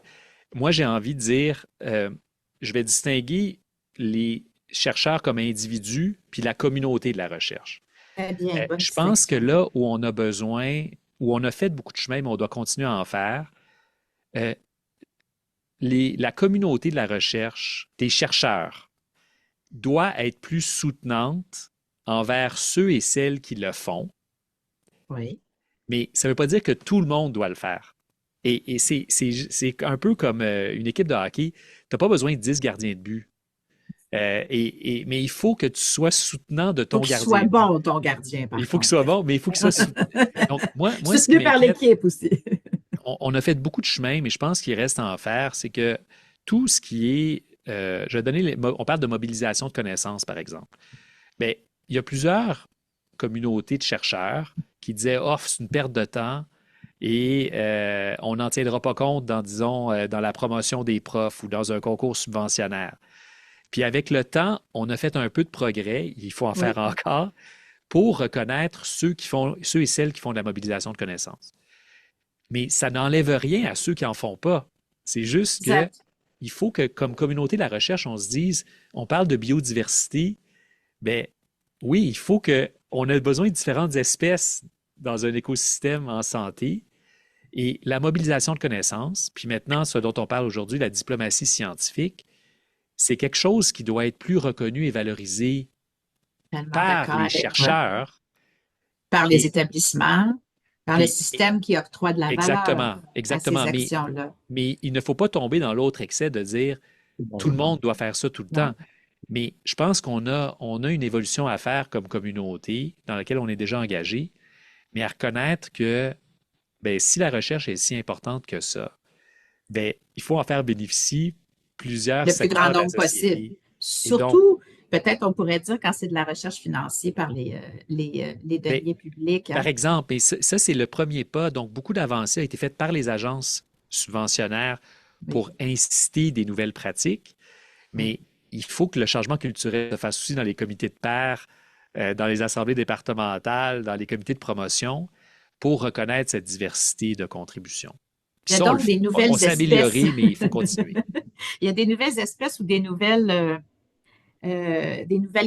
D: moi, j'ai envie de dire, je vais distinguer les chercheurs comme individus puis la communauté de la recherche.
B: Très bien, bonne
D: je pense que là où on a besoin, où on a fait beaucoup de chemin, mais on doit continuer à en faire, la communauté de la recherche, des chercheurs, doit être plus soutenante envers ceux et celles qui le font.
B: Oui.
D: Mais ça ne veut pas dire que tout le monde doit le faire. Et c'est un peu comme une équipe de hockey. Tu n'as pas besoin de 10 gardiens de but. Mais il faut que tu sois soutenant de ton gardien.
B: Il faut qu'il soit bon, ton gardien, par
D: Il faut qu'il soit bon, mais il faut qu'il soit soutenant. Donc, moi,
B: soutenu par l'équipe aussi.
D: On a fait beaucoup de chemin, mais je pense qu'il reste à en faire. C'est que tout ce qui est... je vais donner on parle de mobilisation de connaissances, par exemple. Bien, il y a plusieurs communautés de chercheurs qui disaient « Oh, c'est une perte de temps et on n'en tiendra pas compte disons, dans la promotion des profs ou dans un concours subventionnaire. » Puis avec le temps, on a fait un peu de progrès, il faut en faire encore, pour reconnaître ceux et celles qui font de la mobilisation de connaissances. Mais ça n'enlève rien à ceux qui n'en font pas. C'est juste qu'il faut que, comme communauté de la recherche, on se dise, on parle de biodiversité, bien, oui, il faut qu'on ait besoin de différentes espèces dans un écosystème en santé. Et la mobilisation de connaissances, puis maintenant, ce dont on parle aujourd'hui, la diplomatie scientifique, c'est quelque chose qui doit être plus reconnu et valorisé par les chercheurs.
B: Par les établissements, par le système qui octroie de la valeur
D: exactement.
B: à ces actions-là.
D: Mais il ne faut pas tomber dans l'autre excès de dire tout le monde doit faire ça tout le temps. Mais je pense qu'on a une évolution à faire comme communauté dans laquelle on est déjà engagé, mais à reconnaître que si la recherche est si importante que ça, il faut en faire bénéficier plusieurs secteurs de la société.
B: Surtout, peut-être on pourrait dire quand c'est de la recherche financée par les
D: Ben,
B: deniers publics.
D: par
B: Hein?
D: exemple, et ça, c'est le premier pas. Donc, beaucoup d'avancées ont été faites par les agences subventionnaires
B: Oui.
D: pour inciter des nouvelles pratiques, mais il faut que le changement culturel se fasse aussi dans les comités de pairs, dans les assemblées départementales, dans les comités de promotion, pour reconnaître cette diversité de contributions.
B: Il y a
D: Ça,
B: donc des
D: on
B: nouvelles
D: s'est
B: espèces.
D: amélioré, mais il faut continuer.
B: Il y a des nouvelles espèces ou des nouvelles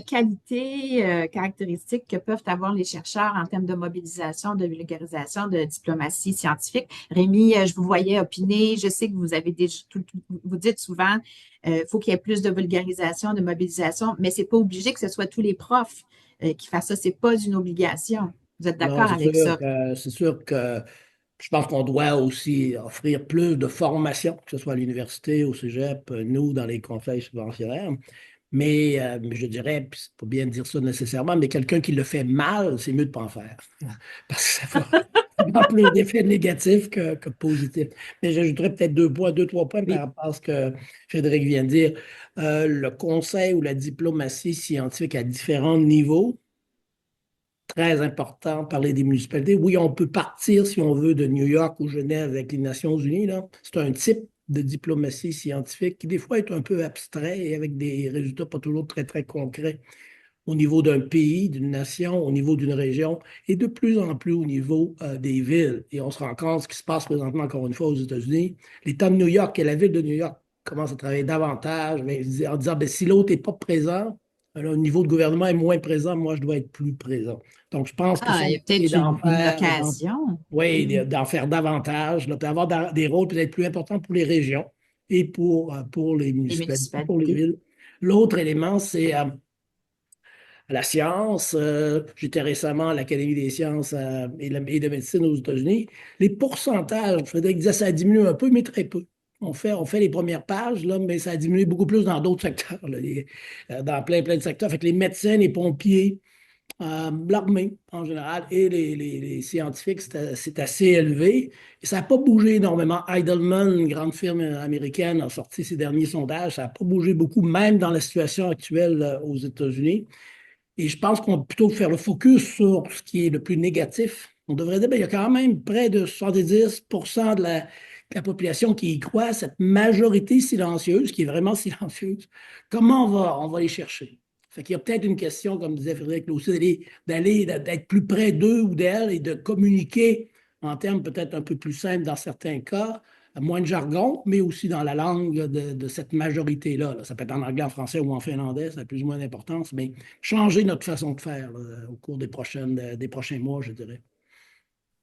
B: qualités, caractéristiques que peuvent avoir les chercheurs en termes de mobilisation, de vulgarisation, de diplomatie scientifique. Rémi, je vous voyais opiner. Je sais que vous avez déjà, vous dites souvent, faut qu'il y ait plus de vulgarisation, de mobilisation, mais c'est pas obligé que ce soit tous les profs qui fassent ça. C'est pas une obligation. Vous êtes
C: Non,
B: d'accord avec ça?
C: c'est sûr que je pense qu'on doit aussi offrir plus de formation, que ce soit à l'université, au cégep, nous, dans les conseils subventionnaires. Mais je dirais, puis c'est pas bien de dire ça nécessairement, mais quelqu'un qui le fait mal, c'est mieux de ne pas en faire. Parce que ça va avoir plus d'effets négatifs que positifs. Mais j'ajouterais peut-être deux, trois points par
B: Oui.
C: rapport à ce que Frédéric vient de dire. Le conseil ou la diplomatie scientifique à différents niveaux, très important, parler des municipalités. Oui, on peut partir, si on veut, de New York ou Genève avec les Nations unies, là. C'est un type de diplomatie scientifique qui, des fois, est un peu abstrait et avec des résultats pas toujours très, très concrets au niveau d'un pays, d'une nation, au niveau d'une région et de plus en plus au niveau des villes. Et on se rend compte ce qui se passe présentement, encore une fois, aux États-Unis. L'État de New York et la ville de New York commencent à travailler davantage en disant, ben, si l'autre n'est pas présent, le niveau de gouvernement est moins présent, moi, je dois être plus présent. Donc, je pense que ça,
B: Ah, il y a
C: c'est
B: peut-être
C: d'en
B: une
C: faire,
B: occasion.
C: oui, d'en faire davantage, là, puis d'avoir des rôles peut-être plus importants pour les régions et pour les
B: Les
C: municipalités, pour les
B: municipalités.
C: villes. L'autre élément, c'est la science. J'étais récemment à l'Académie des sciences et de médecine aux États-Unis. Les pourcentages, Frédéric disait, ça a diminué un peu, mais très peu. On fait les premières pages, là, mais ça a diminué beaucoup plus dans d'autres secteurs, là, dans plein de secteurs. Fait que les médecins, les pompiers, l'armée en général et les scientifiques, c'est assez élevé. Et ça n'a pas bougé énormément. Heidelman, une grande firme américaine, a sorti ses derniers sondages. Ça n'a pas bougé beaucoup, même dans la situation actuelle aux États-Unis. Et je pense qu'on peut plutôt faire le focus sur ce qui est le plus négatif. On devrait dire, ben, il y a quand même près de 70% de la population qui y croit, cette majorité silencieuse, qui est vraiment silencieuse. Comment on va les chercher? Fait qu'il y a peut-être une question, comme disait Frédéric là aussi, d'être plus près d'eux ou d'elles et de communiquer en termes peut-être un peu plus simples dans certains cas, moins de jargon, mais aussi dans la langue de cette majorité-là. Là. Ça peut être en anglais, en français ou en finlandais, ça a plus ou moins d'importance, mais changer notre façon de faire là, au cours des prochains mois, je dirais.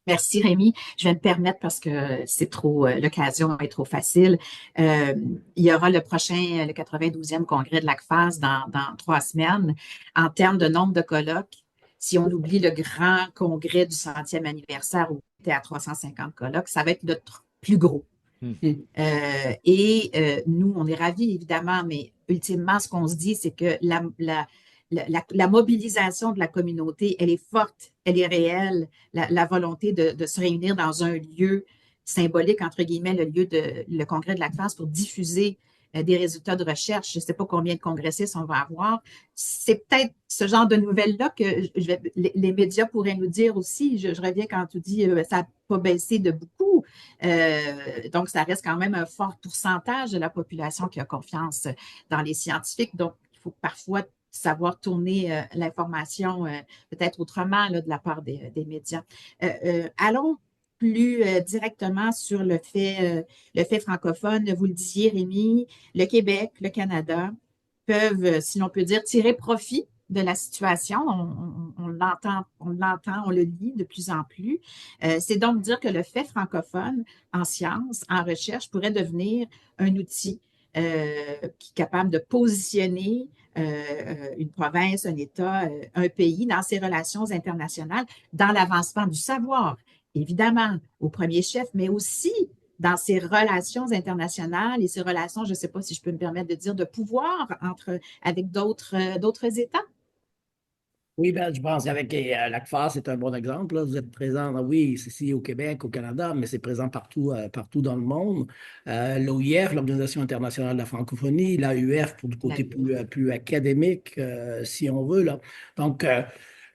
B: Merci Rémi. Je vais me permettre parce que c'est trop, l'occasion est trop facile. Euh, il y aura le 92e congrès de l'ACFAS dans 3 semaines. En termes de nombre de colloques, si on oublie le grand congrès du 100e anniversaire où on était à 350 colloques, ça va être notre plus gros.
D: Hmm.
B: Nous, on est ravis, évidemment, mais ultimement, ce qu'on se dit, c'est que la mobilisation de la communauté, elle est forte, elle est réelle. La volonté de se réunir dans un lieu symbolique, entre guillemets, le congrès de la classe pour diffuser des résultats de recherche. Je ne sais pas combien de congressistes on va avoir. C'est peut-être ce genre de nouvelles-là que les médias pourraient nous dire aussi. Je reviens quand tu dis ça n'a pas baissé de beaucoup. Donc, ça reste quand même un fort pourcentage de la population qui a confiance dans les scientifiques. Donc, il faut parfois savoir tourner l'information peut-être autrement là, de la part des médias. Allons plus directement sur le fait francophone. Vous le disiez, Rémi, le Québec, le Canada peuvent, si l'on peut dire, tirer profit de la situation. On l'entend, on le lit de plus en plus. C'est donc dire que le fait francophone en sciences, en recherche, pourrait devenir un outil qui est capable de positionner une province, un État, un pays dans ses relations internationales, dans l'avancement du savoir, évidemment, au premier chef, mais aussi dans ses relations internationales et ses relations, je ne sais pas si je peux me permettre de dire, de pouvoir avec d'autres États.
C: Oui, ben, je pense qu'avec l'ACFAR, c'est un bon exemple, là. Vous êtes présent, oui, c'est ici au Québec, au Canada, mais c'est présent partout, partout dans le monde. L'OIF, l'Organisation internationale de la francophonie, l'AUF pour du
B: La
C: côté
B: UF.
C: plus académique, si on veut, là. Donc,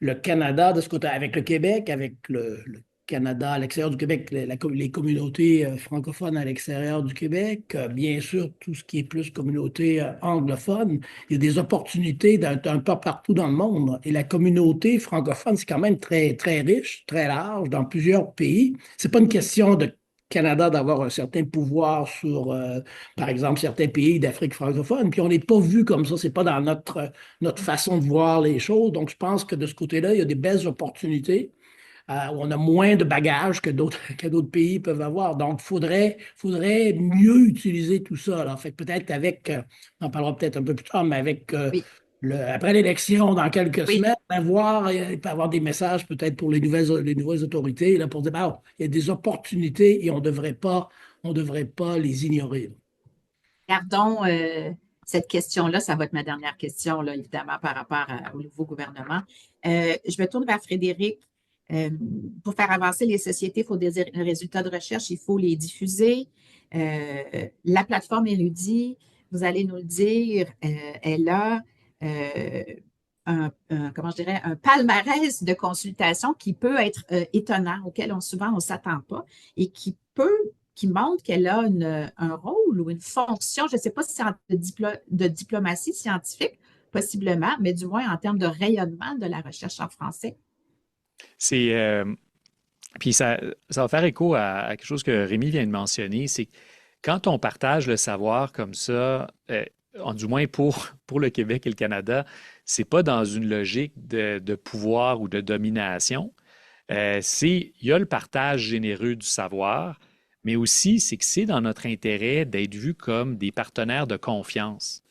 C: le Canada, de ce côté, avec le Québec, avec le Canada à l'extérieur du Québec, les communautés francophones à l'extérieur du Québec, bien sûr, tout ce qui est plus communauté anglophone, il y a des opportunités d'un peu partout dans le monde. Et la communauté francophone, c'est quand même très, très riche, très large dans plusieurs pays. C'est pas une question de Canada d'avoir un certain pouvoir sur, par exemple, certains pays d'Afrique francophone. Puis on n'est pas vu comme ça. C'est pas dans notre façon de voir les choses. Donc, je pense que de ce côté-là, il y a des belles opportunités où on a moins de bagages que d'autres que d'autres pays peuvent avoir. Donc, faudrait mieux utiliser tout ça. Alors, fait que peut-être qu'avec, on en parlera peut-être un peu plus tard, mais avec
B: Oui,
C: après l'élection, dans quelques
B: oui.
C: semaines, il peut y avoir des messages peut-être pour les nouvelles autorités là, pour dire, bon, il y a des opportunités et on devrait pas les ignorer.
B: Gardons cette question-là. Ça va être ma dernière question, là, évidemment, par rapport au nouveau gouvernement. Je me tourne vers Frédéric. Euh, pour faire avancer les sociétés, il faut des résultats de recherche, il faut les diffuser. La plateforme Érudit, vous allez nous le dire, elle a comment je dirais, un palmarès de consultations qui peut être étonnant, auquel souvent on ne s'attend pas et qui montre qu'elle a un rôle ou une fonction, je ne sais pas si c'est de diplomatie scientifique, possiblement, mais du moins en termes de rayonnement de la recherche en français.
D: C'est, puis ça va faire écho à quelque chose que Rémi vient de mentionner, c'est que quand on partage le savoir comme ça, du moins pour le Québec et le Canada, c'est pas dans une logique de pouvoir ou de domination. Il y a le partage généreux du savoir, mais aussi c'est que c'est dans notre intérêt d'être vus comme des partenaires de confiance.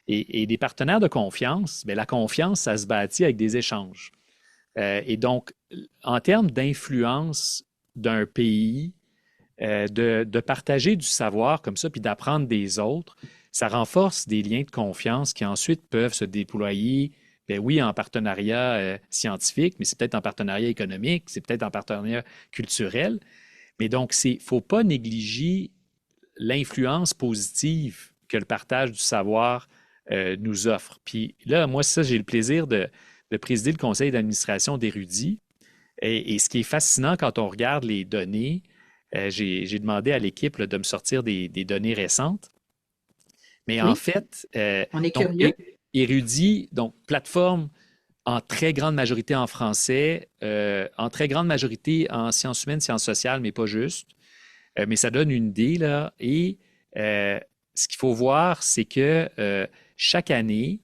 D: Et des partenaires de confiance, bien, la confiance, ça se bâtit avec des échanges. Et donc, en termes d'influence d'un pays, de partager du savoir comme ça, puis d'apprendre des autres, ça renforce des liens de confiance qui ensuite peuvent se déployer, ben oui, en partenariat scientifique, mais c'est peut-être en partenariat économique, c'est peut-être en partenariat culturel. Mais donc, il ne faut pas négliger l'influence positive que le partage du savoir nous offre. Puis là, moi, ça, j'ai le plaisir de présider le conseil d'administration d'Érudit. Et ce qui est fascinant quand on regarde les données, j'ai demandé à l'équipe là, de me sortir des données récentes. Mais en
B: Oui,
D: fait,
B: on est
D: donc,
B: curieux.
D: Érudit, donc plateforme en très grande majorité en français, en très grande majorité en sciences humaines, sciences sociales, mais pas juste. Mais ça donne une idée, là. Et ce qu'il faut voir, c'est que chaque année,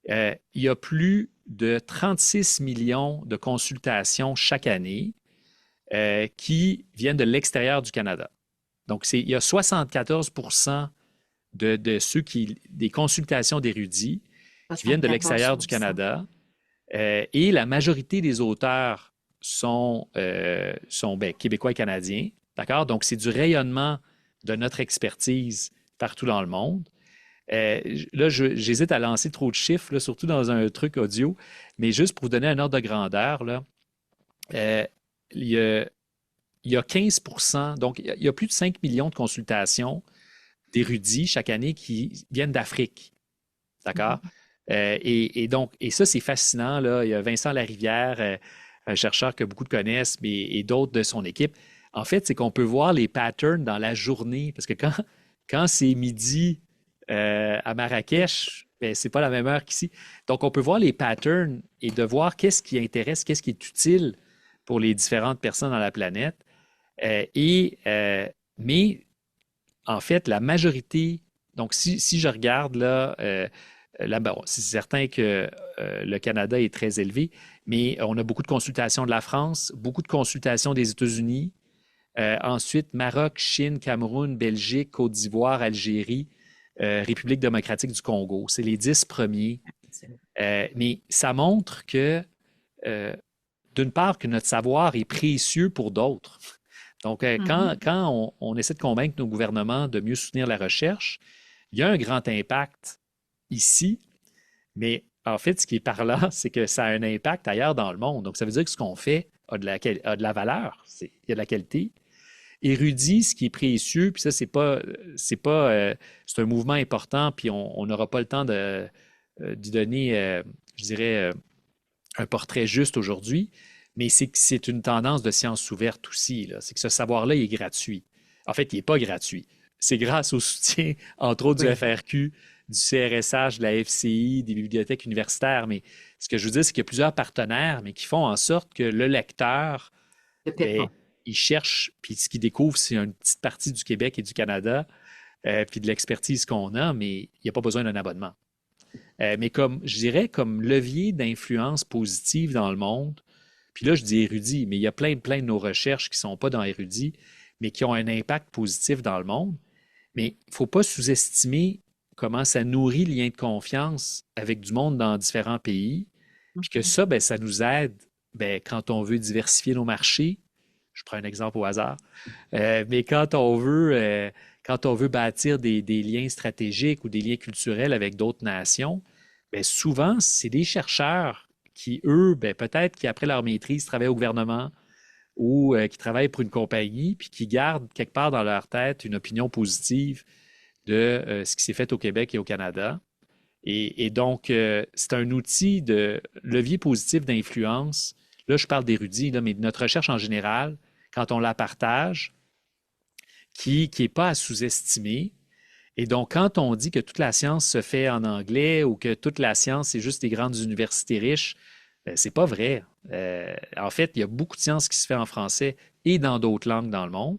D: il y a plus de 36 millions de consultations chaque année qui viennent de l'extérieur du Canada. Donc, il y a 74 des consultations d'érudits qui viennent de
B: 74.
D: l'extérieur du Canada. Et la majorité des auteurs sont ben, québécois et canadiens. D'accord? Donc, c'est du rayonnement de notre expertise partout dans le monde. Là, j'hésite à lancer trop de chiffres, là, surtout dans un truc audio, mais juste pour vous donner un ordre de grandeur, là, euh, il y a, il y a 15 donc il y a plus de 5 millions de consultations d'érudits chaque année qui viennent d'Afrique. D'accord? Et ça, c'est fascinant. Là. Il y a Vincent Larivière, un chercheur que beaucoup connaissent, et d'autres de son équipe. En fait, c'est qu'on peut voir les patterns dans la journée, parce que quand c'est midi à Marrakech, ben, c'est pas la même heure qu'ici. Donc, on peut voir les patterns et de voir qu'est-ce qui intéresse, qu'est-ce qui est utile pour les différentes personnes dans la planète. Mais en fait, la majorité, donc si je regarde là, bon, c'est certain que le Canada est très élevé, mais on a beaucoup de consultations de la France, beaucoup de consultations des États-Unis, ensuite Maroc, Chine, Cameroun, Belgique, Côte d'Ivoire, Algérie, République démocratique du Congo. C'est les 10 premiers. Mais ça montre que, d'une part, que notre savoir est précieux pour d'autres. Donc, quand on essaie de convaincre nos gouvernements de mieux soutenir la recherche, il y a un grand impact ici, mais en fait, ce qui est parlant, c'est que ça a un impact ailleurs dans le monde. Donc, ça veut dire que ce qu'on fait a de la valeur, il y a de la qualité. Érudit, ce qui est précieux, puis ça, c'est un mouvement important, puis on n'aura pas le temps d'y donner, je dirais, un portrait juste aujourd'hui, mais c'est que c'est une tendance de science ouverte aussi, là. C'est que ce savoir-là, il est gratuit. En fait, il n'est pas gratuit. C'est grâce au soutien, entre autres, du
B: Oui,
D: FRQ, du CRSH, de la FCI, des bibliothèques universitaires. Mais ce que je veux dire, c'est qu'il y a plusieurs partenaires, mais qui font en sorte que le lecteur,
B: ne paie
D: ben,
B: pas.
D: il cherche, puis ce qu'il découvre, c'est une petite partie du Québec et du Canada, puis de l'expertise qu'on a, mais il n'y a pas besoin d'un abonnement. Mais comme, je dirais, comme levier d'influence positive dans le monde, puis là, je dis érudit, mais il y a plein de nos recherches qui ne sont pas dans érudit, mais qui ont un impact positif dans le monde. Mais il ne faut pas sous-estimer comment ça nourrit le lien de confiance avec du monde dans différents pays, puis que
B: Mhm.
D: ça, ben, ça nous aide quand on veut diversifier nos marchés. Je prends un exemple au hasard. Mais quand on veut bâtir des liens stratégiques ou des liens culturels avec d'autres nations, ben souvent, c'est des chercheurs qui, eux, peut-être qu'après leur maîtrise, travaillent au gouvernement ou qui travaillent pour une compagnie, puis qui gardent quelque part dans leur tête une opinion positive de ce qui s'est fait au Québec et au Canada. Et donc, c'est un outil de levier positif d'influence. Là, je parle d'érudits, mais de notre recherche en général, quand on la partage, qui n'est pas à sous-estimer. Et donc, quand on dit que toute la science se fait en anglais ou que toute la science, c'est juste des grandes universités riches, c'est pas vrai. En fait, il y a beaucoup de sciences qui se fait en français et dans d'autres langues dans le monde.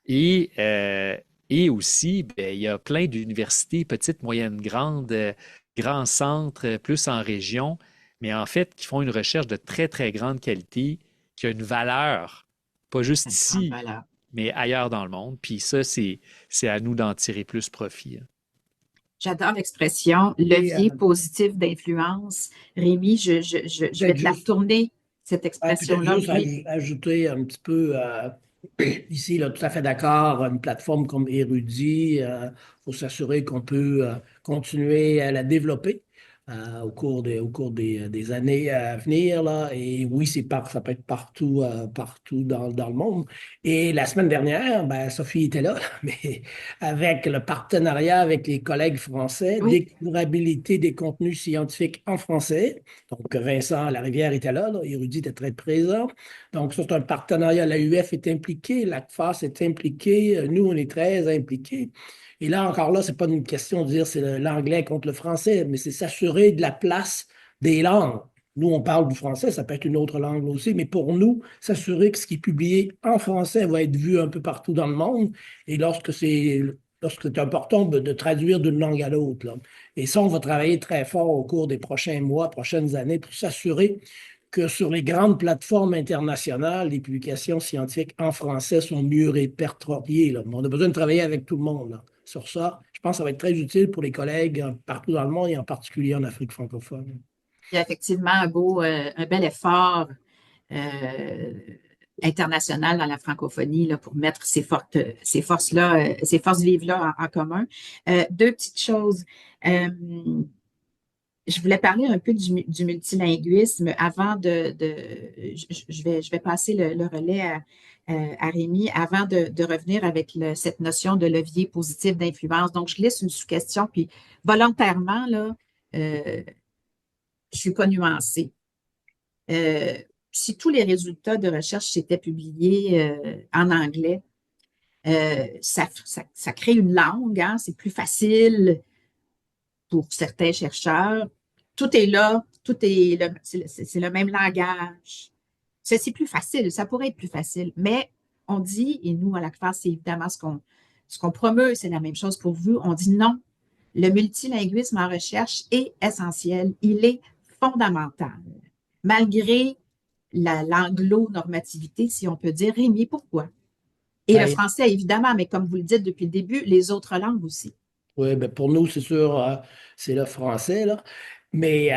D: Et, euh, et aussi, il y a plein d'universités, petites, moyennes, grandes, grands centres, plus en région, mais en fait, qui font une recherche de très grande qualité, qui a une valeur, pas juste
B: Une grande
D: ici,
B: valeur.
D: mais ailleurs dans le monde. Puis ça, c'est à nous d'en tirer plus profit, hein.
B: J'adore l'expression
C: Et
B: levier positif d'influence. Rémi, je vais
C: peut-être
B: te la
C: juste,
B: retourner, cette
C: peut-être
B: expression-là.
C: juste
B: Oui,
C: ajouter un petit peu, ici, là, tout à fait d'accord, une plateforme comme Érudit, il faut s'assurer qu'on peut continuer à la développer au cours des années à venir, là. Et oui, ça peut être partout, partout dans le monde. Et la semaine dernière, ben, Sophie était là, mais avec le partenariat avec les collègues français,
B: oui,
C: découvrabilité des contenus scientifiques en français. Donc, Vincent Larivière était là, Érudit était très présent. Donc, ça, c'est un partenariat. L'AUF est impliqué, l'ACFAS est impliqué, nous, on est très impliqués. Et là, encore là, c'est pas une question de dire c'est l'anglais contre le français, mais c'est s'assurer de la place des langues. Nous, on parle du français, ça peut être une autre langue aussi, mais pour nous, s'assurer que ce qui est publié en français va être vu un peu partout dans le monde. Et lorsque c'est important de traduire d'une langue à l'autre, là. Et ça, on va travailler très fort au cours des prochains mois, prochaines années pour s'assurer que sur les grandes plateformes internationales, les publications scientifiques en français sont mieux répertoriées, là. On a besoin de travailler avec tout le monde, là, sur ça. Je pense que ça va être très utile pour les collègues partout dans le monde et en particulier en Afrique francophone.
B: il y a effectivement un bel effort euh, international dans la francophonie là, pour mettre ces forces-là, ces forces vives-là en commun. Deux petites choses. Euh, je voulais parler un peu du multilinguisme avant je vais passer le relais à Rémi avant de revenir avec cette notion de levier positif d'influence. Donc, je glisse une sous-question, puis volontairement, là, je suis pas nuancée. Euh, si tous les résultats de recherche étaient publiés en anglais, ça crée une langue, hein, c'est plus facile pour certains chercheurs. Tout est là, c'est le même langage. C'est plus facile, ça pourrait être plus facile, mais on dit, et nous à la classe, c'est évidemment ce qu'on promeut, c'est la même chose pour vous, on dit non. Le multilinguisme en recherche est essentiel, il est fondamental, malgré l'anglo-normativité, si on peut dire. Rémi, pourquoi? Et le
C: Ben,
B: français, évidemment, mais comme vous le dites depuis le début, les autres langues aussi.
C: oui, ben pour nous, c'est sûr, c'est le français, là. Mais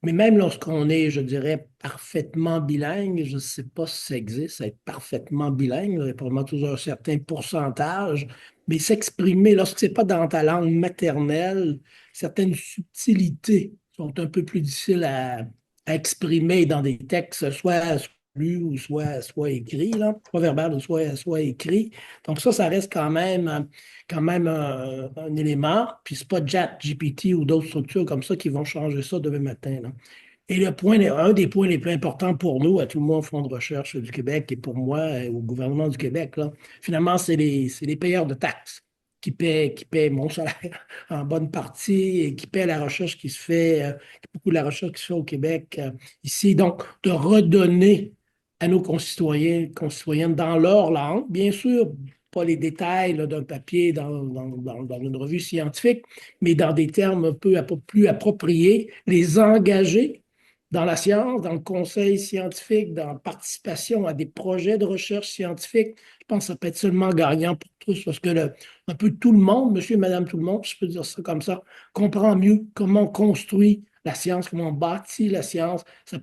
C: Mais même lorsqu'on est, je dirais, parfaitement bilingue, je ne sais pas si ça existe, être parfaitement bilingue, il y a probablement toujours un certain pourcentage, mais s'exprimer, lorsque ce n'est pas dans ta langue maternelle, certaines subtilités sont un peu plus difficiles à exprimer dans des textes, soit lus ou soit écrits, là, soit verbal ou soit écrit. Donc ça reste quand même un élément. Puis c'est pas ChatGPT ou d'autres structures comme ça qui vont changer ça demain matin, là. Et un des points les plus importants pour nous, à tout le monde au Fonds de recherche du Québec et pour moi, au gouvernement du Québec, là, finalement, c'est les payeurs de taxes qui paient mon salaire en bonne partie et qui paient la recherche qui se fait, beaucoup de la recherche qui se fait au Québec ici. Donc, de redonner à nos concitoyens, concitoyennes dans leur langue, bien sûr, pas les détails là, d'un papier dans une revue scientifique, mais dans des termes un peu plus appropriés, les engager dans la science, dans le conseil scientifique, dans la participation à des projets de recherche scientifique. Je pense que ça peut être seulement gagnant pour tous parce que un peu tout le monde, monsieur et madame tout le monde, si je peux dire ça comme ça, comprend mieux comment on construit la science, comment on bâtit la science. Ça ne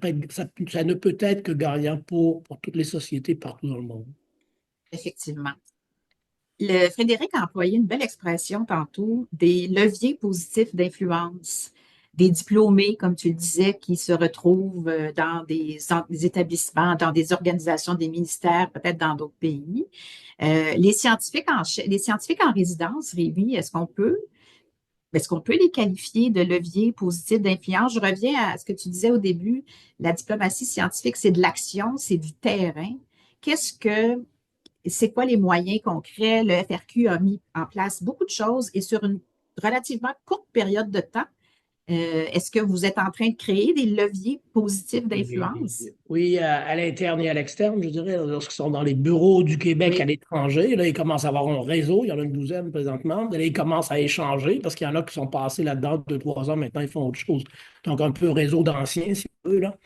C: peut être que gagnant pour toutes les sociétés partout dans le monde.
B: Effectivement. Frédéric a employé une belle expression tantôt, des leviers positifs d'influence, des diplômés, comme tu le disais, qui se retrouvent dans des établissements, dans des organisations, des ministères, peut-être dans d'autres pays. Les scientifiques en résidence, Rémi, est-ce qu'on peut les qualifier de leviers positifs d'influence? Je reviens à ce que tu disais au début, la diplomatie scientifique, c'est de l'action, c'est du terrain. C'est quoi les moyens concrets? Le FRQ a mis en place beaucoup de choses et sur une relativement courte période de temps. Est-ce que vous êtes en train de créer des leviers positifs d'influence?
C: Oui, à l'interne et à l'externe, je dirais, lorsqu'ils sont dans les bureaux du Québec à
B: Oui,
C: l'étranger, là, ils commencent à avoir un réseau, il y en a une douzaine présentement, là, ils commencent à échanger parce qu'il y en a qui sont passés là-dedans 2, 3 ans, maintenant ils font autre chose. Donc, un peu réseau d'anciens, si on veut, là.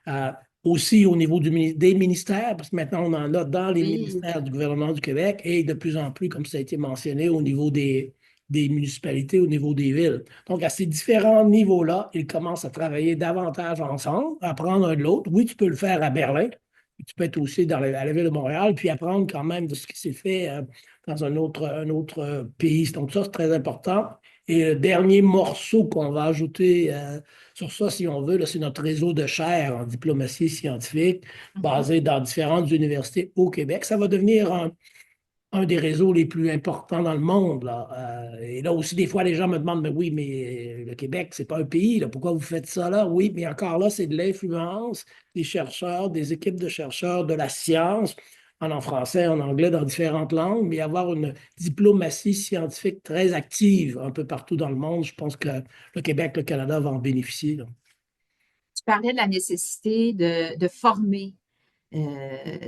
C: Euh, Aussi au niveau des ministères, parce que maintenant on en a dans les
B: oui,
C: ministères du gouvernement du Québec et de plus en plus, comme ça a été mentionné, au niveau des municipalités, au niveau des villes. Donc, à ces différents niveaux-là, ils commencent à travailler davantage ensemble, apprendre un de l'autre. Oui, tu peux le faire à Berlin, tu peux être aussi à la ville de Montréal, puis apprendre quand même de ce qui s'est fait dans un autre pays. Donc, ça, c'est très important. Et le dernier morceau qu'on va ajouter sur ça, si on veut, là, c'est notre réseau de chaires en diplomatie scientifique
B: mhm,
C: basé dans différentes universités au Québec. Ça va devenir un des réseaux les plus importants dans le monde, là. Et là aussi, des fois, les gens me demandent, mais oui, mais le Québec, c'est pas un pays, là. Pourquoi vous faites ça là? Oui, mais encore là, c'est de l'influence des chercheurs, des équipes de chercheurs, de la science, en français, en anglais, dans différentes langues, mais avoir une diplomatie scientifique très active un peu partout dans le monde. Je pense que le Québec, le Canada va en bénéficier, là.
B: tu parlais de la nécessité de former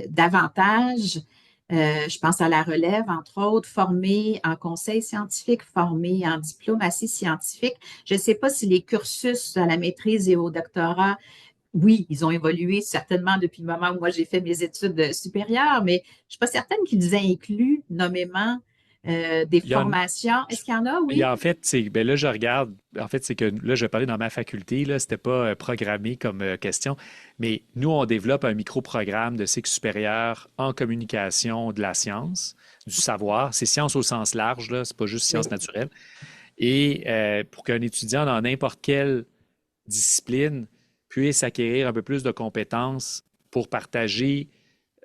B: davantage. Je pense à la relève, entre autres, former en conseil scientifique, former en diplomatie scientifique. Je ne sais pas si les cursus à la maîtrise et au doctorat, oui, ils ont évolué certainement depuis le moment où moi j'ai fait mes études supérieures, mais je ne suis pas certaine qu'ils incluent nommément des
D: Il y en,
B: formations. Est-ce qu'il y en a? Oui.
D: En fait, ben là, je regarde. En fait, c'est que là, je vais parler dans ma faculté. Là, c'était pas programmé comme question, mais nous, on développe un micro-programme de cycle supérieur en communication de la science, du savoir. C'est science au sens large, là. C'est pas juste
C: Oui.
D: sciences naturelles. Et pour qu'un étudiant dans n'importe quelle discipline puisse acquérir un peu plus de compétences pour partager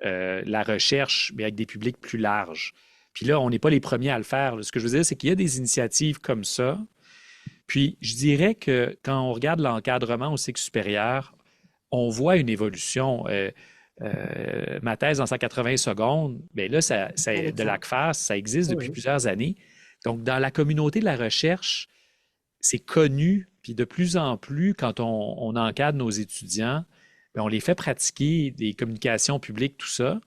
D: la recherche, mais avec des publics plus larges. Puis là, on n'est pas les premiers à le faire, là. Ce que je veux dire, c'est qu'il y a des initiatives comme ça. Puis je dirais que quand on regarde l'encadrement au cycle supérieur, on voit une évolution. Ma thèse en 180 secondes, bien là, de l'ACFAS, ça existe depuis
C: Oui.
D: plusieurs années. Donc, dans la communauté de la recherche, c'est connu, puis de plus en plus, quand on encadre nos étudiants, bien, on les fait pratiquer des communications publiques, tout ça.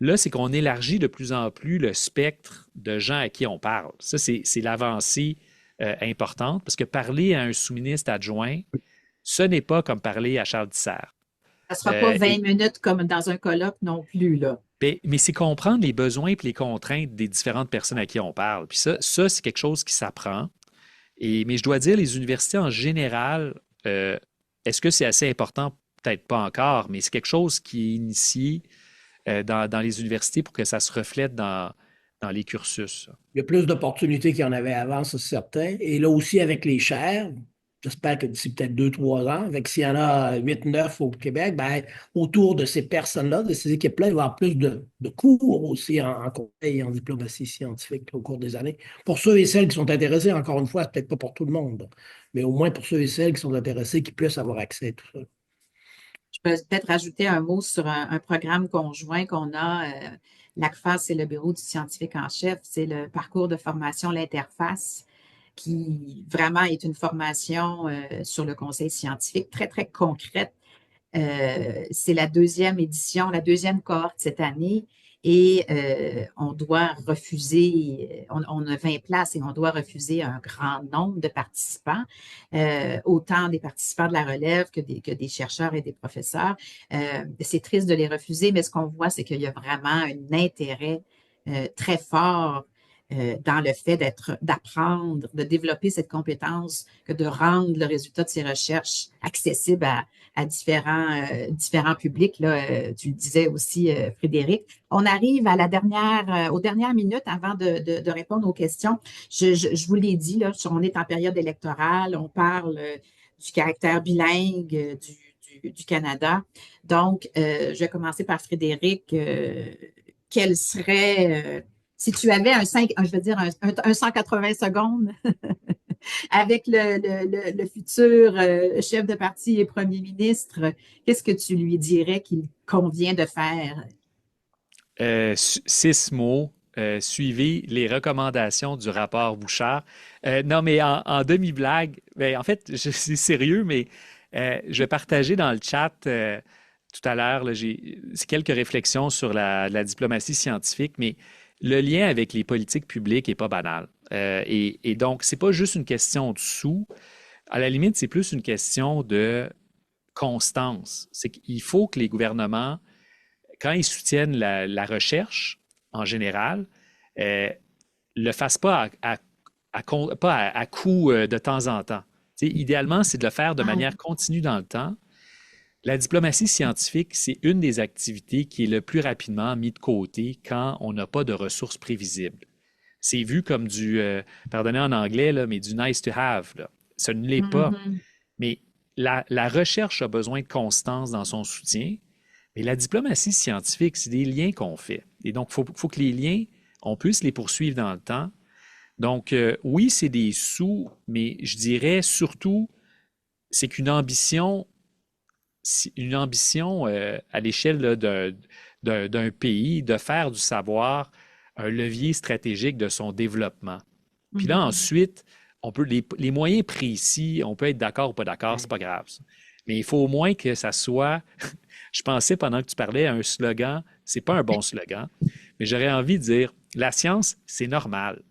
D: Là, c'est qu'on élargit de plus en plus le spectre de gens à qui on parle. Ça, c'est l'avancée importante, parce que parler à un sous-ministre adjoint, ce n'est pas comme parler à Charles Tissère.
B: Ça ne sera pas 20
D: Et,
B: minutes comme dans un colloque non plus, là.
D: ben, mais c'est comprendre les besoins et les contraintes des différentes personnes à qui on parle. Puis ça c'est quelque chose qui s'apprend. Mais je dois dire, les universités en général Est-ce que c'est assez important? Peut-être pas encore, mais c'est quelque chose qui est initié dans les universités pour que ça se reflète dans les cursus.
C: Il y a plus d'opportunités qu'il y en avait avant, ça, c'est certain. Et là aussi, avec les chaires, j'espère que d'ici peut-être 2, 3 ans, avec s'il y en a 8, 9 au Québec, ben, autour de ces personnes-là, de ces équipes-là, il va y avoir plus de cours aussi en conseil et en diplomatie scientifique au cours des années. Pour ceux et celles qui sont intéressés, encore une fois, c'est peut-être pas pour tout le monde, mais au moins pour ceux et celles qui sont intéressés, qui puissent avoir accès à tout ça.
B: Je peux peut-être rajouter un mot sur un programme conjoint qu'on a. L'ACFAS, c'est le bureau du scientifique en chef. C'est le parcours de formation, l'interface, qui vraiment est une formation sur le conseil scientifique très, très concrète. C'est la deuxième édition, la deuxième cohorte cette année. Et on doit refuser, on a 20 places et on doit refuser un grand nombre de participants, autant des participants de la relève que des chercheurs et des professeurs. C'est triste de les refuser, mais ce qu'on voit, c'est qu'il y a vraiment un intérêt très fort dans le fait d'apprendre, de développer cette compétence, que de rendre le résultat de ces recherches accessible à différents publics. Là, tu le disais aussi, Frédéric. On arrive à aux dernières minutes avant de répondre aux questions. Je vous l'ai dit, là, on est en période électorale, on parle du caractère bilingue du Canada. Donc, je vais commencer par Frédéric. Quel serait, si tu avais je veux dire, un 180 secondes avec le futur chef de parti et premier ministre, qu'est-ce que tu lui dirais qu'il convient de faire?
D: 6 mots. Suivez les recommandations du rapport Bouchard. Non, mais en demi-blague, ben, en fait, je suis sérieux, mais je vais partager dans le chat tout à l'heure, là, c'est quelques réflexions sur la diplomatie scientifique, mais le lien avec les politiques publiques n'est pas banal. Et donc, c'est pas juste une question de sous. À la limite, c'est plus une question de constance. C'est qu'il faut que les gouvernements, quand ils soutiennent la recherche en général, le fassent pas pas à coup de temps en temps. Tu sais, idéalement, c'est de le faire de manière continue dans le temps. La diplomatie scientifique, c'est une des activités qui est le plus rapidement mise de côté quand on n'a pas de ressources prévisibles. C'est vu comme pardonnez en anglais, là, mais du nice to have. Là. Ça ne l'est pas. Mais la recherche a besoin de constance dans son soutien. Mais la diplomatie scientifique, c'est des liens qu'on fait. Et donc, il faut que les liens, on puisse les poursuivre dans le temps. Donc, oui, c'est des sous, mais je dirais surtout, c'est qu'une ambition à l'échelle là, d'un pays, de faire du savoir un levier stratégique de son développement. Puis là, ensuite, on peut les moyens précis, on peut être d'accord ou pas d'accord, c'est pas grave. Ça. Mais il faut au moins que ça soit. Je pensais pendant que tu parlais à un slogan, c'est pas un bon slogan, mais j'aurais envie de dire la science, c'est normal.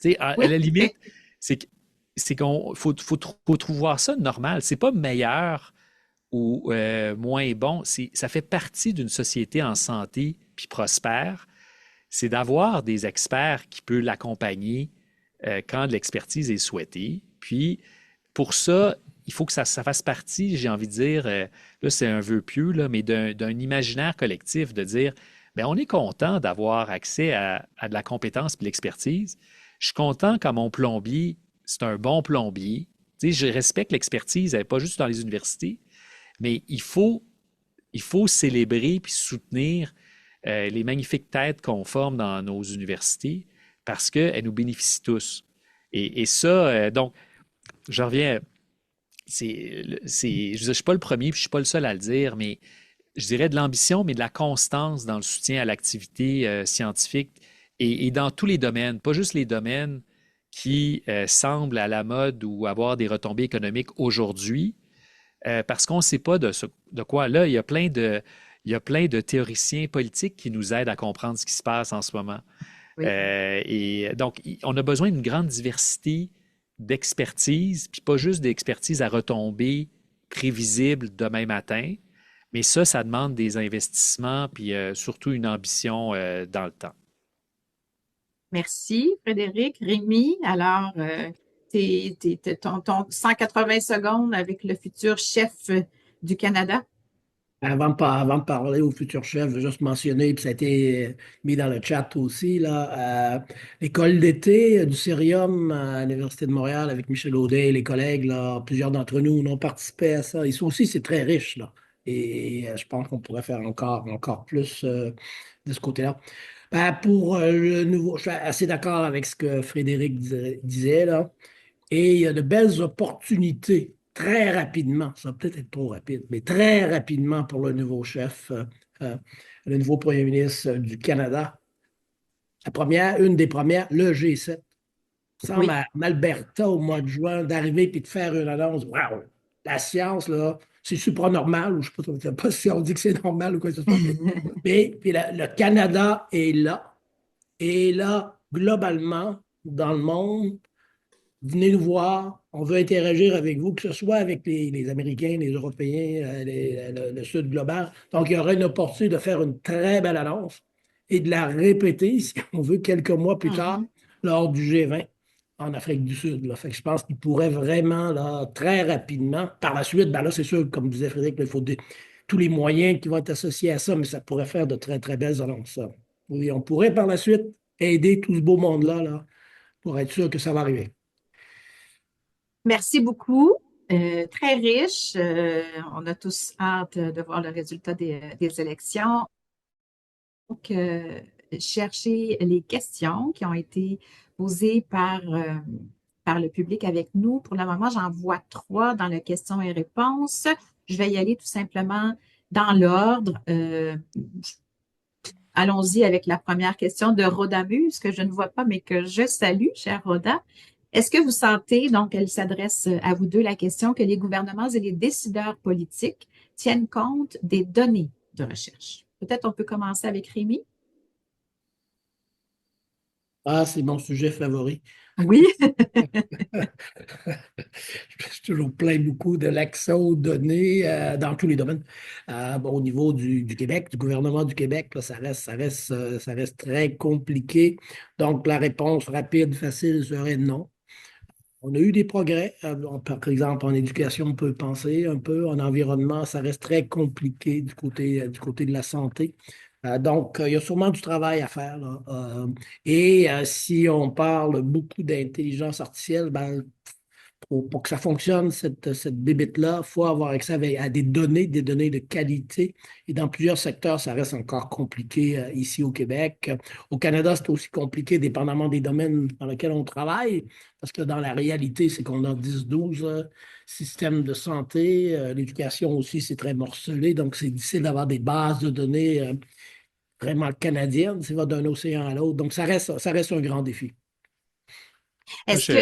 D: Tu sais, à la limite, c'est qu'on faut trouver ça normal. C'est pas meilleur ou moins bon. Ça fait partie d'une société en santé puis prospère. C'est d'avoir des experts qui peuvent l'accompagner quand de l'expertise est souhaitée. Puis, pour ça, il faut que ça fasse partie, j'ai envie de dire, là, c'est un vœu pieux, là, mais d'un imaginaire collectif de dire, bien, on est content d'avoir accès à de la compétence et de l'expertise. Je suis content quand mon plombier, c'est un bon plombier. Tu sais, je respecte l'expertise, elle n'est pas juste dans les universités, mais il faut célébrer puis soutenir les magnifiques têtes qu'on forme dans nos universités parce qu'elles nous bénéficient tous. Et ça, donc, je reviens, je ne suis pas le premier, puis je ne suis pas le seul à le dire, mais je dirais de l'ambition, mais de la constance dans le soutien à l'activité scientifique et dans tous les domaines, pas juste les domaines qui semblent à la mode ou avoir des retombées économiques aujourd'hui, parce qu'on ne sait pas de quoi. Là, il y a plein de théoriciens politiques qui nous aident à comprendre ce qui se passe en ce moment. Oui. Et donc, on a besoin d'une grande diversité d'expertise, puis pas juste d'expertise à retombées prévisibles demain matin, mais ça demande des investissements, puis surtout une ambition dans le temps.
B: Merci, Frédéric. Rémi, alors, ton 180 secondes avec le futur chef du Canada?
C: Avant de parler au futur chef, je veux juste mentionner, puis ça a été mis dans le chat aussi, là, l'école d'été du Cérium à l'Université de Montréal avec Michel Audet et les collègues, là, plusieurs d'entre nous ont participé à ça. Ils aussi, c'est très riche, là. Et je pense qu'on pourrait faire encore plus de ce côté-là. Pour le nouveau, je suis assez d'accord avec ce que Frédéric disait, là. Et il y a de belles opportunités très rapidement, ça va peut-être être trop rapide, mais très rapidement pour le nouveau chef, euh, le nouveau premier ministre du Canada. Une des premières, le G7. Il semble
B: Oui.
C: à Alberta au mois de juin d'arriver et de faire une annonce. Waouh! La science, là, c'est supranormal, ou je ne sais pas si on dit que c'est normal ou quoi que ce soit. Mais puis le Canada est là. Et là, globalement, dans le monde, venez nous voir, on veut interagir avec vous, que ce soit avec les Américains, les Européens, le Sud global. Donc, il y aura une opportunité de faire une très belle annonce et de la répéter, si on veut, quelques mois plus tard,
B: Mhm.
C: lors du G20 en Afrique du Sud. Là. Fait que je pense qu'il pourrait vraiment, là, très rapidement, par la suite, ben là, c'est sûr, comme disait Frédéric, il faut tous les moyens qui vont être associés à ça, mais ça pourrait faire de très, très belles annonces. Ça. Oui, on pourrait par la suite aider tout ce beau monde-là, là, pour être sûr que ça va arriver.
B: Merci beaucoup. Très riche. On a tous hâte de voir le résultat des élections. Donc, chercher les questions qui ont été posées par le public avec nous. Pour le moment, j'en vois 3 dans le questions et réponses. Je vais y aller tout simplement dans l'ordre. Allons-y avec la première question de Rodamus, que je ne vois pas, mais que je salue, cher Rhoda. Est-ce que vous sentez, donc elle s'adresse à vous deux, la question que les gouvernements et les décideurs politiques tiennent compte des données de recherche? Peut-être on peut commencer avec Rémi.
C: Ah, c'est mon sujet favori.
B: Oui.
C: Je suis toujours plein beaucoup de l'accès aux données dans tous les domaines. Bon, au niveau du Québec, du gouvernement du Québec, là, ça reste très compliqué. Donc, la réponse rapide, facile serait non. On a eu des progrès. Par exemple, en éducation, on peut penser un peu. En environnement, ça reste très compliqué du côté de la santé. Donc, il y a sûrement du travail à faire, là. Si on parle beaucoup d'intelligence artificielle, ben, pour que ça fonctionne, cette bébête-là, il faut avoir accès à des données de qualité. Et dans plusieurs secteurs, ça reste encore compliqué ici au Québec. Au Canada, c'est aussi compliqué, dépendamment des domaines dans lesquels on travaille, parce que dans la réalité, c'est qu'on a 10-12 systèmes de santé. L'éducation aussi, c'est très morcelé, donc c'est difficile d'avoir des bases de données vraiment canadiennes. Ça va d'un océan à l'autre. Donc, ça reste un grand défi.
D: Moi,
B: Est-ce que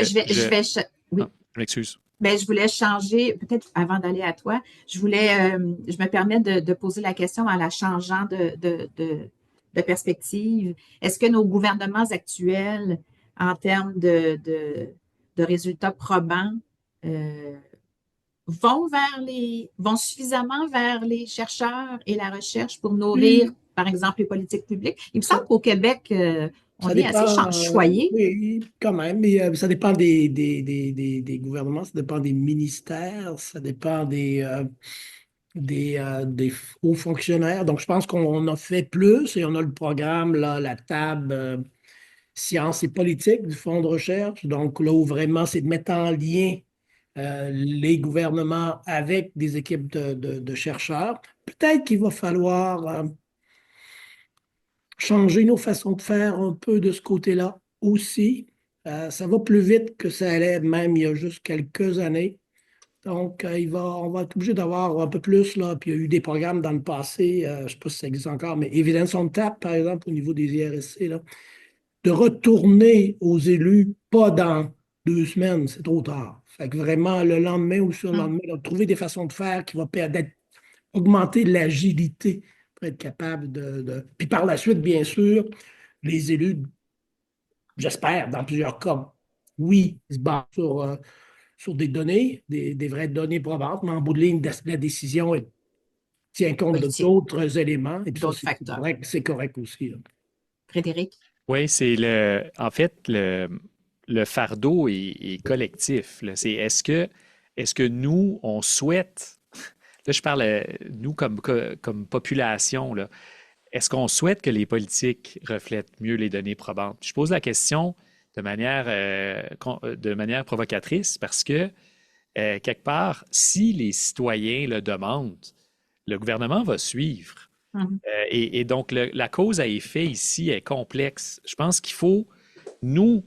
B: oui.
D: ah, je m'excuse.
B: Ben, je voulais changer, peut-être avant d'aller à toi, je me permets de poser la question en la changeant de perspective. Est-ce que nos gouvernements actuels, en termes de résultats probants, euh, vont suffisamment vers les chercheurs et la recherche pour nourrir,
C: Puis,
B: par exemple, les politiques publiques? Il me semble
C: ça,
B: qu'au Québec, on
C: Ça
B: est assez
C: dépend,
B: choyé.
C: oui, quand même, mais ça dépend des gouvernements, ça dépend des ministères, ça dépend des hauts fonctionnaires. Donc, je pense qu'on a fait plus et on a le programme, là, la table sciences et politique du Fonds de recherche. Donc, là où vraiment, c'est de mettre en lien les gouvernements avec des équipes de chercheurs. Peut-être qu'il va falloir changer nos façons de faire un peu de ce côté-là aussi. Ça va plus vite que ça allait même il y a juste quelques années. Donc, on va être obligé d'avoir un peu plus, là. Puis il y a eu des programmes dans le passé, je ne sais pas si ça existe encore, mais Evidence on Tap, par exemple, au niveau des IRSC, là, de retourner aux élus, pas dans 2 semaines, c'est trop tard. Fait que vraiment, le lendemain ou sur le
B: Hum.
C: lendemain, là, trouver des façons de faire qui vont augmenter l'agilité pour être capable Puis par la suite, bien sûr, les élus, j'espère, dans plusieurs cas, oui, ils se basent sur des données, des vraies données probantes, mais en bout de ligne, la décision tient compte de
B: Politique,
C: d'autres éléments, et puis ça,
B: d'autres facteurs.
C: c'est correct aussi, là.
B: Frédéric?
D: Oui, en fait, le fardeau est collectif, là. C'est est-ce que nous, on souhaite, là je parle nous comme population, là, est-ce qu'on souhaite que les politiques reflètent mieux les données probantes? Je pose la question de manière provocatrice parce que, quelque part, si les citoyens le demandent, le gouvernement va suivre.
B: Mhm.
D: Et donc, la cause à effet ici est complexe. Je pense qu'il faut, nous,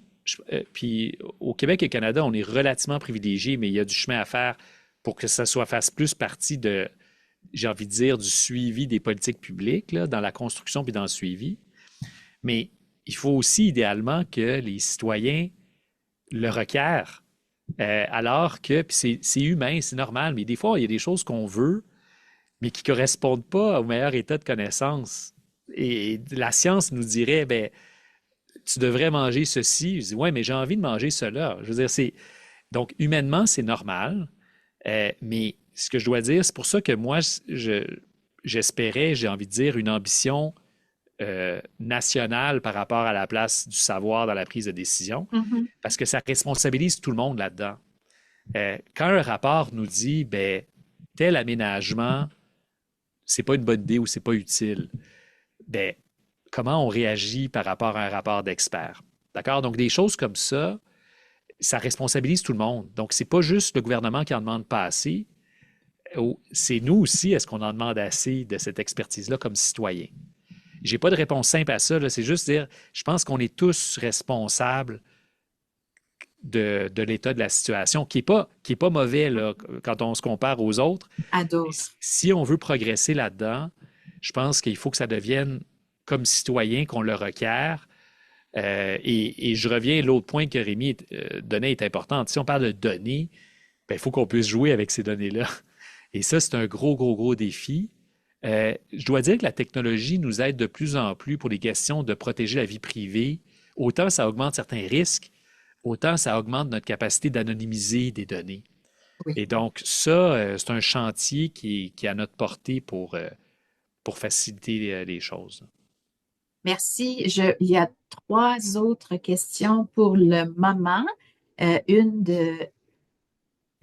D: puis au Québec et au Canada, on est relativement privilégiés, mais il y a du chemin à faire pour que ça fasse plus partie de, j'ai envie de dire, du suivi des politiques publiques, là, dans la construction puis dans le suivi. Mais il faut aussi, idéalement, que les citoyens le requièrent. Alors que, puis c'est humain, c'est normal, mais des fois, il y a des choses qu'on veut, mais qui ne correspondent pas au meilleur état de connaissance. Et la science nous dirait, ben, tu devrais manger ceci. Je dis, ouais, mais j'ai envie de manger cela. Je veux dire, donc, humainement, c'est normal. Mais ce que je dois dire, c'est pour ça que moi, j'espérais, j'ai envie de dire, une ambition nationale par rapport à la place du savoir dans la prise de décision,
B: Mhm.
D: parce que ça responsabilise tout le monde là-dedans. Quand un rapport nous dit, ben, tel aménagement, c'est pas une bonne idée ou c'est pas utile, ben, comment on réagit par rapport à un rapport d'experts? D'accord? Donc, des choses comme ça responsabilise tout le monde. Donc, c'est pas juste le gouvernement qui en demande pas assez, c'est nous aussi, est-ce qu'on en demande assez de cette expertise-là comme citoyens? J'ai pas de réponse simple à ça, là. C'est juste dire, je pense qu'on est tous responsables de l'état de la situation, qui est pas mauvais là, quand on se compare aux autres.
B: À
D: Mais
B: d'autres.
D: si on veut progresser là-dedans, je pense qu'il faut que ça devienne comme citoyen qu'on le requiert. Et je reviens, l'autre point que Rémi donnait est important. Si on parle de données, ben, il faut qu'on puisse jouer avec ces données-là. Et ça, c'est un gros, gros, gros défi. Je dois dire que la technologie nous aide de plus en plus pour les questions de protéger la vie privée. Autant ça augmente certains risques, autant ça augmente notre capacité d'anonymiser des données.
B: Oui.
D: Et donc, ça, c'est un chantier qui est à notre portée pour faciliter les choses.
B: Merci. Il y a trois autres questions pour le moment.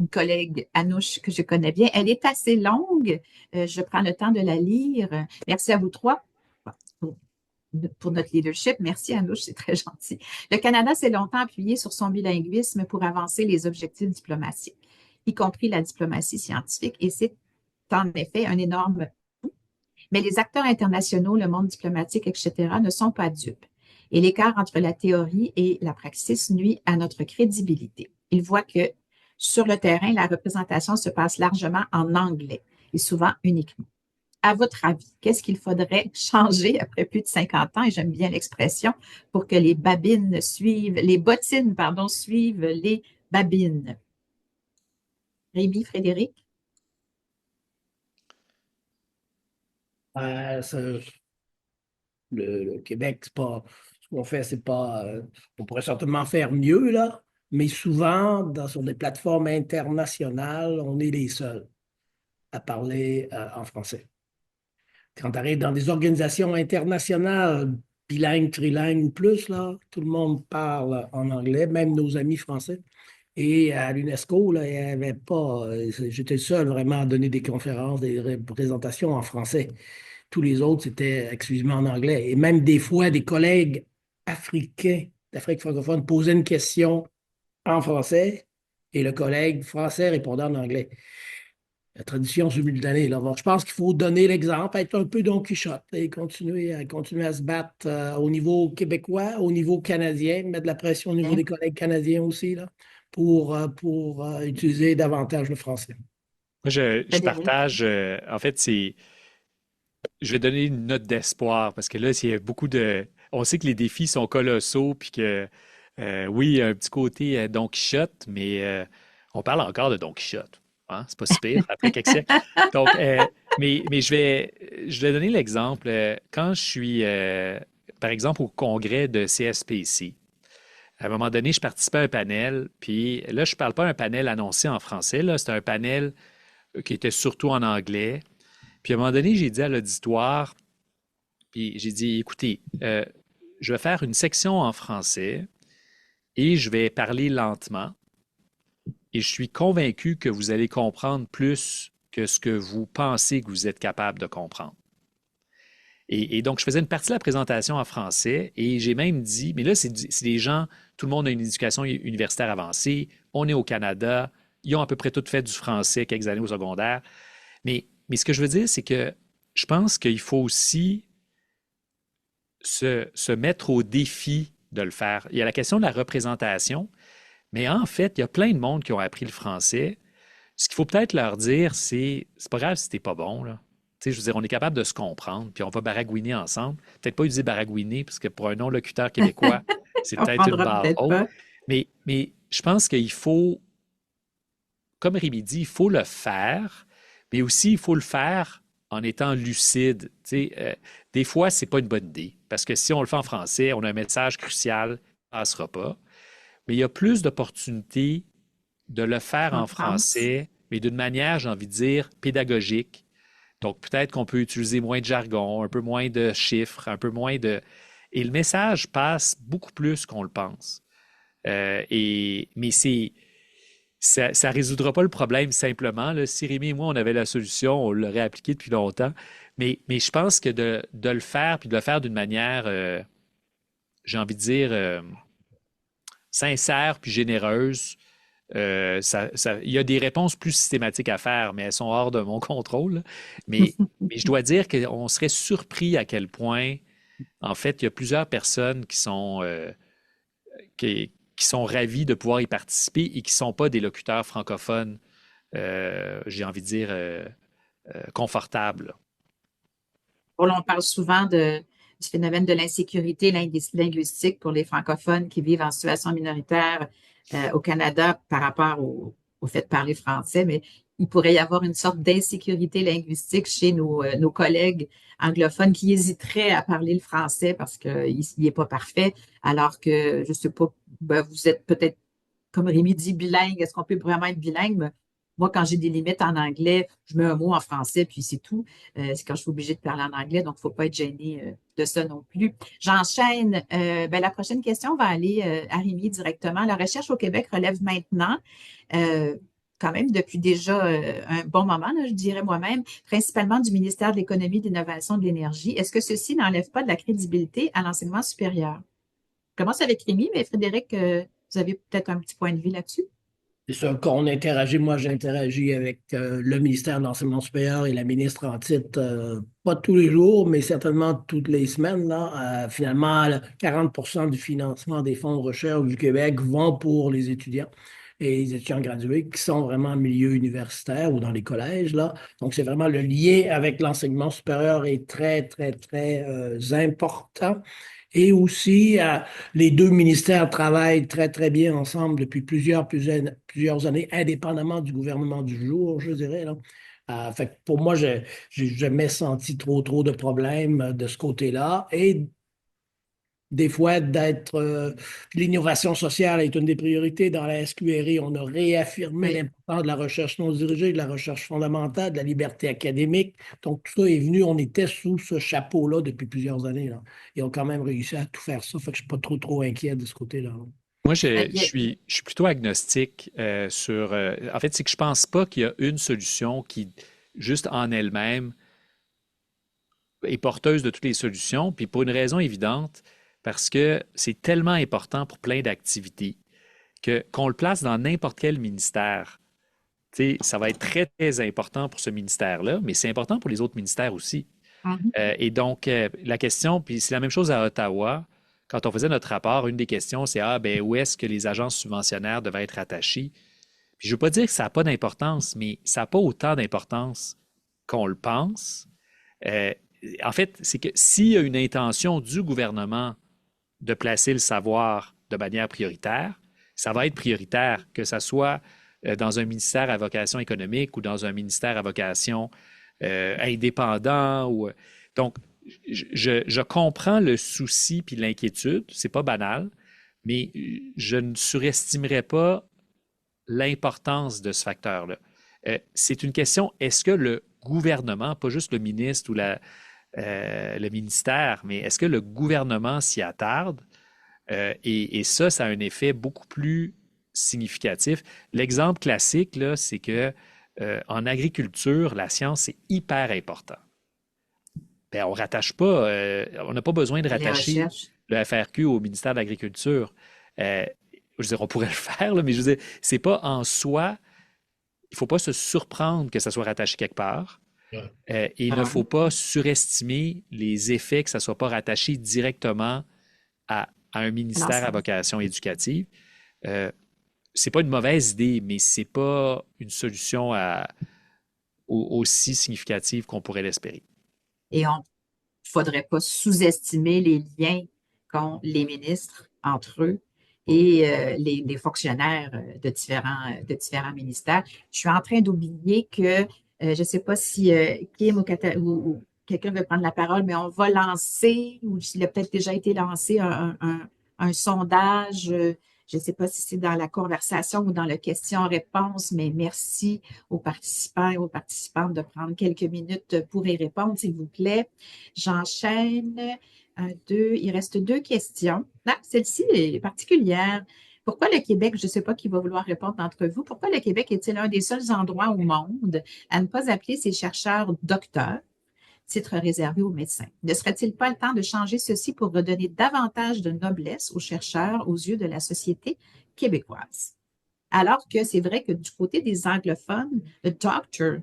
B: Une collègue, Anouche, que je connais bien. Elle est assez longue. Je prends le temps de la lire. Merci à vous trois pour, pour notre leadership. Merci, Anouche, c'est très gentil. Le Canada s'est longtemps appuyé sur son bilinguisme pour avancer les objectifs diplomatiques, y compris la diplomatie scientifique, et c'est en effet un énorme. Mais les acteurs internationaux, le monde diplomatique, etc., ne sont pas dupes. Et l'écart entre la théorie et la praxis nuit à notre crédibilité. Ils voient que sur le terrain, la représentation se passe largement en anglais et souvent uniquement. À votre avis, qu'est-ce qu'il faudrait changer après plus de 50 ans, et j'aime bien l'expression, pour que les bottines, pardon, suivent les babines? Rémi, Frédéric?
C: Le, le Québec, c'est pas, ce qu'on fait, c'est pas, on pourrait certainement faire mieux, là, mais souvent, sur des plateformes internationales, on est les seuls à parler en français. Quand tu arrives dans des organisations internationales, bilingues, trilingues ou plus, là, tout le monde parle en anglais, même nos amis français. Et à l'UNESCO, là, il n'y avait pas, j'étais le seul vraiment à donner des conférences, des représentations en français. Tous les autres, c'était exclusivement en anglais. Et même des fois, des collègues africains d'Afrique francophone posaient une question en français et le collègue français répondait en anglais. La tradition simultanée. Là. Donc, je pense qu'il faut donner l'exemple, être un peu Don Quichotte et continuer à se battre au niveau québécois, au niveau canadien, mettre de la pression au niveau des collègues canadiens aussi là, pour utiliser davantage le français.
D: Moi, je
B: Frédéric?
D: partage, en fait, je vais donner une note d'espoir parce que là, il y a beaucoup de. On sait que les défis sont colossaux, puis que, oui, il y a un petit côté Don Quichotte, mais on parle encore de Don Quichotte. Hein? C'est pas si pire après quelques siècles. Donc, mais je vais donner l'exemple. Quand je suis, par exemple, au congrès de CSPC, à un moment donné, je participais à un panel, puis là, je ne parle pas d'un panel annoncé en français, là, c'était un panel qui était surtout en anglais. Puis à un moment donné, j'ai dit à l'auditoire, puis j'ai dit, écoutez, je vais faire une section en français, et je vais parler lentement et je suis convaincu que vous allez comprendre plus que ce que vous pensez que vous êtes capable de comprendre. Et donc, je faisais une partie de la présentation en français et j'ai même dit, mais là, c'est des gens, tout le monde a une éducation universitaire avancée, on est au Canada, ils ont à peu près tout fait du français quelques années au secondaire. Mais ce que je veux dire, c'est que je pense qu'il faut aussi se mettre au défi de le faire. Il y a la question de la représentation, mais en fait, il y a plein de monde qui ont appris le français. Ce qu'il faut peut-être leur dire, c'est pas grave si t'es pas bon, là. Tu sais, je veux dire, on est capable de se comprendre, puis on va baragouiner ensemble. Peut-être pas utiliser baragouiner, parce que pour un non-locuteur québécois, c'est
B: On
D: peut-être une
B: prendra
D: barre
B: peut-être
D: haute.
B: pas.
D: Mais je pense qu'il faut, comme Rémi dit, il faut le faire, mais aussi il faut le faire en étant lucide. Tu sais, des fois, c'est pas une bonne idée, parce que si on le fait en français, on a un message crucial qui ne passera pas. Mais il y a plus d'opportunités de le faire
B: En
D: en
B: France.
D: français, mais d'une manière, j'ai envie de dire, pédagogique. Donc, peut-être qu'on peut utiliser moins de jargon, un peu moins de chiffres, un peu moins de... Et le message passe beaucoup plus qu'on le pense. Mais ça ne résoudra pas le problème simplement. Là. Si Rémi et moi, on avait la solution, on l'aurait appliqué depuis longtemps. Mais je pense que de le faire, puis de le faire d'une manière, j'ai envie de dire, sincère puis généreuse, il y a des réponses plus systématiques à faire, mais elles sont hors de mon contrôle. Mais je dois dire qu'on serait surpris à quel point, en fait, il y a plusieurs personnes qui sont ravis de pouvoir y participer et qui ne sont pas des locuteurs francophones, j'ai envie de dire, confortables.
B: Bon, là, on parle souvent du phénomène de l'insécurité linguistique pour les francophones qui vivent en situation minoritaire au Canada par rapport au fait de parler français, mais il pourrait y avoir une sorte d'insécurité linguistique chez nos collègues anglophones qui hésiteraient à parler le français parce qu'il n'est pas parfait, alors que, je sais pas, ben, vous êtes peut-être, comme Rémi dit, bilingue. Est-ce qu'on peut vraiment être bilingue? Moi, quand j'ai des limites en anglais, je mets un mot en français, puis c'est tout. C'est quand je suis obligée de parler en anglais, donc il ne faut pas être gêné de ça non plus. J'enchaîne. Ben, la prochaine question va aller à Rémi directement. La recherche au Québec relève maintenant, euh, quand même depuis déjà un bon moment, là, je dirais moi-même, principalement du ministère de l'Économie, de l'Innovation, de l'Énergie. Est-ce que ceci n'enlève pas de la crédibilité à l'enseignement supérieur? Je commence avec Rémi, mais Frédéric, vous avez peut-être un petit point de vue là-dessus?
C: C'est sûr qu'on interagit, moi j'interagis avec le ministère de l'Enseignement supérieur et la ministre en titre, pas tous les jours, mais certainement toutes les semaines. Là. Finalement, 40% du financement des fonds de recherche du Québec vont pour les étudiants et les étudiants gradués qui sont vraiment en milieu universitaire ou dans les collèges. Là. Donc c'est vraiment le lien avec l'enseignement supérieur est très, très, très important. Et aussi, les deux ministères travaillent très, très bien ensemble depuis plusieurs années, indépendamment du gouvernement du jour, je dirais. Là. Fait que pour moi, je n'ai jamais senti trop de problèmes de ce côté-là. Et des fois, l'innovation sociale est une des priorités dans la SQRI. On a réaffirmé
B: Oui.
C: l'importance de la recherche non dirigée, de la recherche fondamentale, de la liberté académique. Donc, tout ça est venu, on était sous ce chapeau-là depuis plusieurs années. Là. Et on a quand même réussi à tout faire ça. Fait que je ne suis pas trop inquiet de ce côté-là.
D: Moi,
B: Euh,
D: je suis plutôt agnostique sur... en fait, c'est que je pense pas qu'il y a une solution qui, juste en elle-même, est porteuse de toutes les solutions, puis pour une raison évidente, parce que c'est tellement important pour plein d'activités qu'on le place dans n'importe quel ministère. Tu sais, ça va être très, très important pour ce ministère-là, mais c'est important pour les autres ministères aussi.
B: Mhm.
D: Et donc, la question, puis c'est la même chose à Ottawa. Quand on faisait notre rapport, une des questions, c'est ben, où est-ce que les agences subventionnaires devraient être attachées? Puis je ne veux pas dire que ça n'a pas d'importance, mais ça n'a pas autant d'importance qu'on le pense. Euh, En fait, c'est que s'il y a une intention du gouvernement de placer le savoir de manière prioritaire, ça va être prioritaire, que ce soit dans un ministère à vocation économique ou dans un ministère à vocation indépendant. Donc, je comprends le souci puis l'inquiétude, c'est pas banal, mais je ne surestimerai pas l'importance de ce facteur-là. C'est une question, est-ce que le gouvernement, pas juste le ministre ou le ministère, mais est-ce que le gouvernement s'y attarde? Et ça, ça a un effet beaucoup plus significatif. L'exemple classique, là, c'est que en agriculture, la science, c'est hyper important. Ben, on n'a pas besoin de
B: Les
D: rattacher
B: recherches.
D: le FRQ au ministère de l'Agriculture. Je veux dire, on pourrait le faire, là, mais je veux dire, c'est pas en soi, il ne faut pas se surprendre que ça soit rattaché quelque part.
C: Ouais.
D: Et il ne faut pas surestimer les effets que ça ne soit pas rattaché directement à un ministère à
B: L'ensemble.
D: vocation éducative. C'est pas une mauvaise idée, mais c'est pas une solution aussi significative qu'on pourrait l'espérer.
B: Et on ne faudrait pas sous-estimer les liens qu'ont les ministres entre eux et les fonctionnaires de différents ministères. Je suis en train d'oublier que, je ne sais pas si Kim ou quelqu'un veut prendre la parole, mais on va lancer, ou il a peut-être déjà été lancé, un sondage. Je ne sais pas si c'est dans la conversation ou dans le question-réponse, mais merci aux participants et aux participantes de prendre quelques minutes pour y répondre, s'il vous plaît. J'enchaîne. Un, deux. Il reste deux questions. Ah, celle-ci est particulière. Pourquoi le Québec, je ne sais pas qui va vouloir répondre d'entre vous, pourquoi le Québec est-il un des seuls endroits au monde à ne pas appeler ses chercheurs docteurs, titre réservé aux médecins? Ne serait-il pas le temps de changer ceci pour redonner davantage de noblesse aux chercheurs aux yeux de la société québécoise? Alors que c'est vrai que du côté des anglophones, le doctor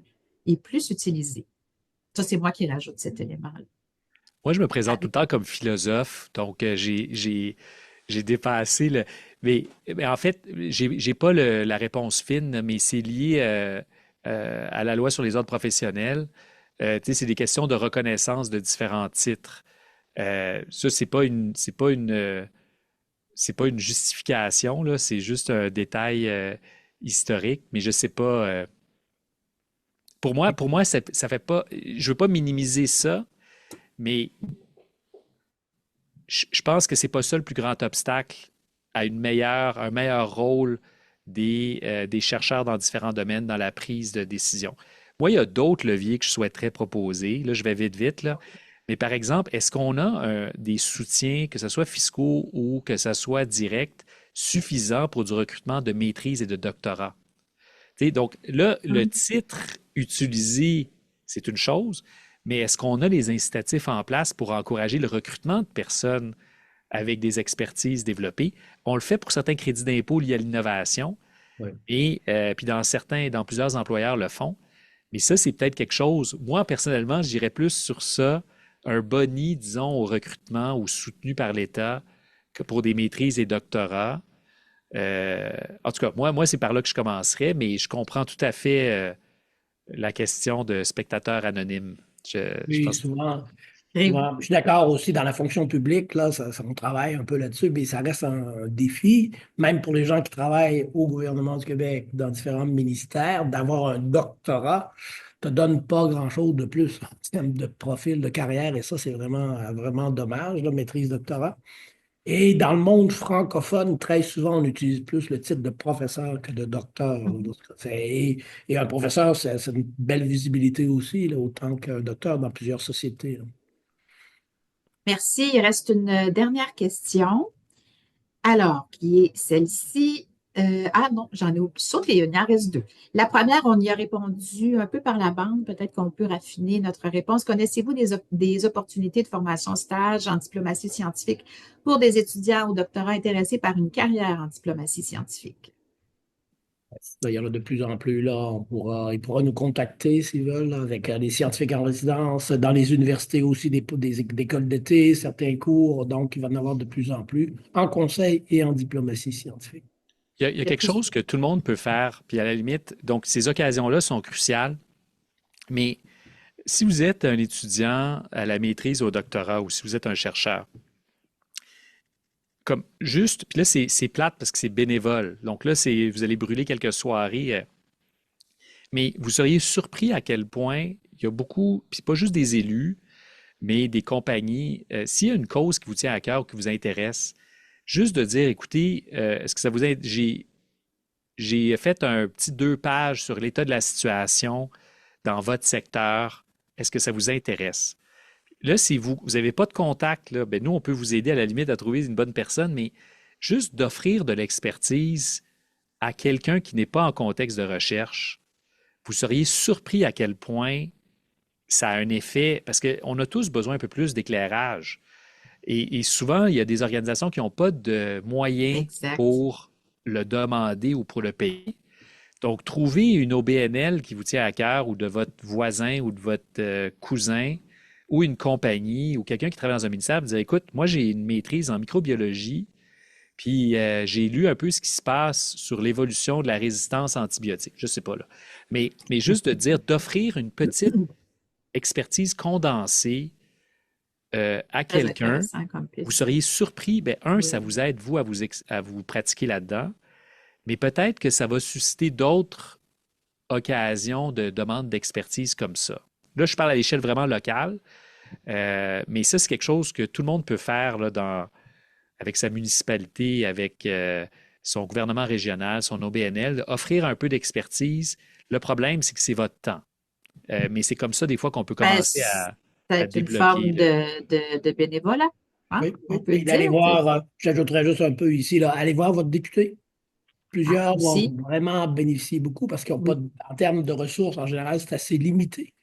B: est plus utilisé. Ça, c'est moi qui rajoute cet élément-là.
D: Moi, je me présente tout le temps comme philosophe, donc j'ai dépassé le. Mais en fait, j'ai pas la réponse fine, mais c'est lié à la loi sur les ordres professionnels. Tu sais, c'est des questions de reconnaissance de différents titres. Ça, c'est pas une justification, là, c'est juste un détail historique, mais je sais pas. Pour moi, ça fait pas. Je veux pas minimiser ça, mais je pense que c'est pas ça le plus grand obstacle à un meilleur rôle des chercheurs dans différents domaines dans la prise de décision. Moi, il y a d'autres leviers que je souhaiterais proposer. Là, je vais vite, vite, là. Mais par exemple, est-ce qu'on a des soutiens, que ce soit fiscaux ou que ce soit directs, suffisants pour du recrutement de maîtrise et de doctorat? Tu sais, donc là, le titre utilisé, c'est une chose, mais est-ce qu'on a les incitatifs en place pour encourager le recrutement de personnes avec des expertises développées? On le fait pour certains crédits d'impôt liés à l'innovation,
C: Ouais.
D: et puis dans plusieurs employeurs le font. Mais ça, c'est peut-être quelque chose. Moi, personnellement, j'irais plus sur ça, un boni, disons, au recrutement ou soutenu par l'État que pour des maîtrises et doctorats. En tout cas, moi c'est par là que je commencerais, mais je comprends tout à fait la question de spectateur anonyme. Je
C: Oui,
D: pense.
C: souvent,
B: Et
C: je suis d'accord aussi dans la fonction publique, là, on travaille un peu là-dessus, mais ça reste un défi, même pour les gens qui travaillent au gouvernement du Québec, dans différents ministères, d'avoir un doctorat ne te donne pas grand-chose de plus en termes de profil de carrière, et ça, c'est vraiment, vraiment dommage, la maîtrise doctorat. Et dans le monde francophone, très souvent, on utilise plus le titre de professeur que de docteur. Et un professeur, c'est une belle visibilité aussi, là, autant qu'un docteur dans plusieurs sociétés, là.
B: merci. Il reste une dernière question. Alors, qui est celle-ci. Ah non, j'en ai sauté une, il en reste deux. La première, on y a répondu un peu par la bande. Peut-être qu'on peut raffiner notre réponse. Connaissez-vous des opportunités de formation stage en diplomatie scientifique pour des étudiants ou doctorats intéressés par une carrière en diplomatie scientifique?
C: Il y en a de plus en plus, là. Ils pourront nous contacter s'ils veulent, là, avec des scientifiques en résidence, dans les universités aussi, des écoles d'été, certains cours. Donc, il va y en avoir de plus en plus en conseil et en diplomatie scientifique.
D: Il y a
B: De
D: quelque
B: plus.
D: chose que tout le monde peut faire, puis à la limite, donc ces occasions-là sont cruciales, mais si vous êtes un étudiant à la maîtrise ou au doctorat ou si vous êtes un chercheur, comme juste, puis là c'est plate parce que c'est bénévole, donc là vous allez brûler quelques soirées, mais vous seriez surpris à quel point il y a beaucoup, puis pas juste des élus, mais des compagnies, s'il y a une cause qui vous tient à cœur ou qui vous intéresse, juste de dire, écoutez, est-ce que ça vous j'ai fait un petit 2 pages sur l'état de la situation dans votre secteur. Est-ce que ça vous intéresse? là, si vous n'avez pas de contact, là, ben nous, on peut vous aider à la limite à trouver une bonne personne, mais juste d'offrir de l'expertise à quelqu'un qui n'est pas en contexte de recherche, vous seriez surpris à quel point ça a un effet, parce qu'on a tous besoin un peu plus d'éclairage. Et souvent, il y a des organisations qui n'ont pas de moyens
B: Exact.
D: pour le demander ou pour le payer. Donc, trouver une OBNL qui vous tient à cœur ou de votre voisin ou de votre cousin ou une compagnie ou quelqu'un qui travaille dans un ministère, vous dire, écoute, moi, j'ai une maîtrise en microbiologie, puis j'ai lu un peu ce qui se passe sur l'évolution de la résistance antibiotique. Je ne sais pas là. Mais juste de dire, d'offrir une petite expertise condensée à
B: Très
D: quelqu'un,
B: intéressant comme
D: vous
B: piste.
D: seriez surpris. Ben, un, ça
B: Oui.
D: vous aide, vous, à vous pratiquer là-dedans, mais peut-être que ça va susciter d'autres occasions de demande d'expertise comme ça. Là, je parle à l'échelle vraiment locale, mais ça, c'est quelque chose que tout le monde peut faire là, avec sa municipalité, avec son gouvernement régional, son OBNL, offrir un peu d'expertise. Le problème, c'est que c'est votre temps. Mais c'est comme ça, des fois, qu'on peut
B: Ben,
D: commencer à
B: c'est une
D: débloquer,
B: forme
D: là.
B: de bénévolat, hein?
C: Oui,
B: On
C: oui.
B: peut le
C: Puis d'aller
B: dire.
C: voir, j'ajouterais juste un peu ici, là, allez voir votre député.
B: Ah,
C: Plusieurs vont
B: aussi.
C: vraiment bénéficier beaucoup parce qu'ils n'ont pas,
B: Oui.
C: en termes de ressources, en général, c'est assez limité.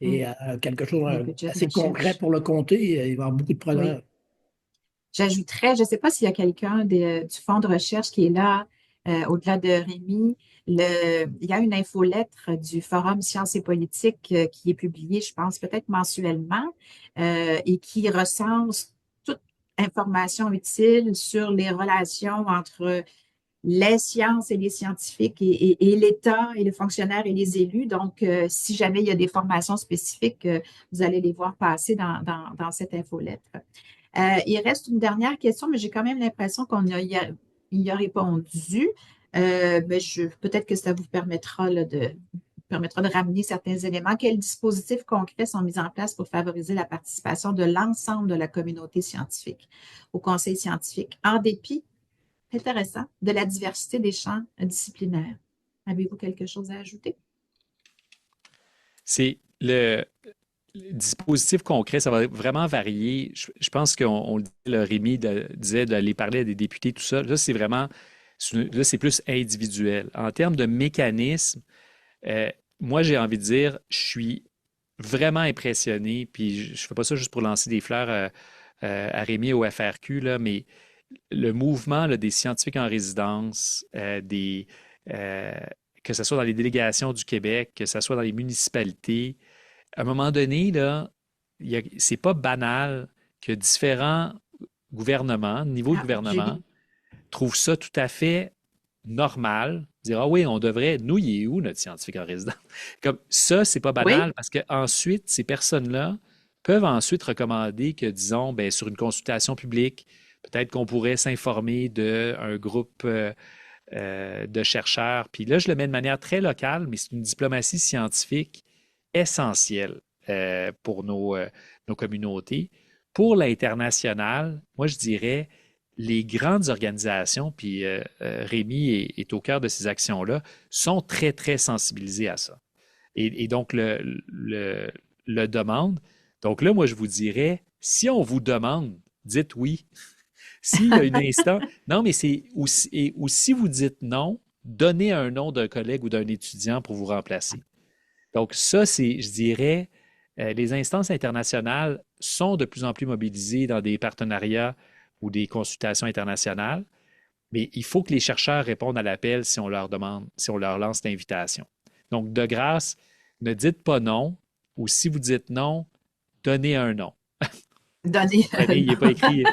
C: Et
B: Mm.
C: quelque chose
B: Les budgets de
C: assez concret
B: recherche.
C: pour le comté, il va y avoir beaucoup de
B: Oui.
C: preneurs.
B: J'ajouterais, je ne sais pas s'il y a quelqu'un du fonds de recherche qui est là, au-delà de Rémi. Il y a une infolettre du Forum Sciences et Politique qui est publiée, je pense, peut-être mensuellement, et qui recense toute information utile sur les relations entre les sciences et les scientifiques et l'État et les fonctionnaires et les élus. Donc, si jamais il y a des formations spécifiques, vous allez les voir passer dans cette infolettre. Il reste une dernière question, mais j'ai quand même l'impression y a répondu. Mais peut-être que ça vous permettra là, permettra de ramener certains éléments. Quels dispositifs concrets sont mis en place pour favoriser la participation de l'ensemble de la communauté scientifique au conseil scientifique, en dépit, intéressant, de la diversité des champs disciplinaires? Avez-vous quelque chose à ajouter?
D: C'est le dispositif concret, ça va vraiment varier. Je pense qu'on le dit, le Rémi disait d'aller parler à des députés, tout ça. Là, c'est vraiment, là, c'est plus individuel. En termes de mécanisme, moi, j'ai envie de dire, je suis vraiment impressionné, puis je ne fais pas ça juste pour lancer des fleurs à Rémi au FRQ, là, mais le mouvement là, des scientifiques en résidence, euh, que ce soit dans les délégations du Québec, que ce soit dans les municipalités, à un moment donné, là, c'est pas banal que différents gouvernements, niveaux de
B: Ah, j'ai
D: gouvernement,
B: vu.
D: trouvent ça tout à fait normal. Dire, ah oui, on devrait, nous, il est où notre scientifique en résidence? Comme ça, c'est pas
B: Oui,
D: banal parce que ensuite, ces personnes-là peuvent ensuite recommander que, disons, ben, sur une consultation publique, peut-être qu'on pourrait s'informer d'un groupe de chercheurs. Puis là, je le mets de manière très locale, mais c'est une diplomatie scientifique essentielle pour nos communautés. Pour l'international, moi, je dirais les grandes organisations, puis Rémi est au cœur de ces actions-là, sont très, très sensibilisés à ça. Et donc, le demande. Donc là, moi, je vous dirais, si on vous demande, dites oui. S'il y a une instance, non, mais c'est aussi, ou si vous dites non, donnez un nom d'un collègue ou d'un étudiant pour vous remplacer. Donc ça, c'est, je dirais, les instances internationales sont de plus en plus mobilisées dans des partenariats ou des consultations internationales, mais il faut que les chercheurs répondent à l'appel si on leur demande, si on leur lance l'invitation. Donc, de grâce, ne dites pas non, ou si vous dites non, donnez un nom.
B: donnez un
D: Allez, il n'est pas
B: nom.
D: écrit.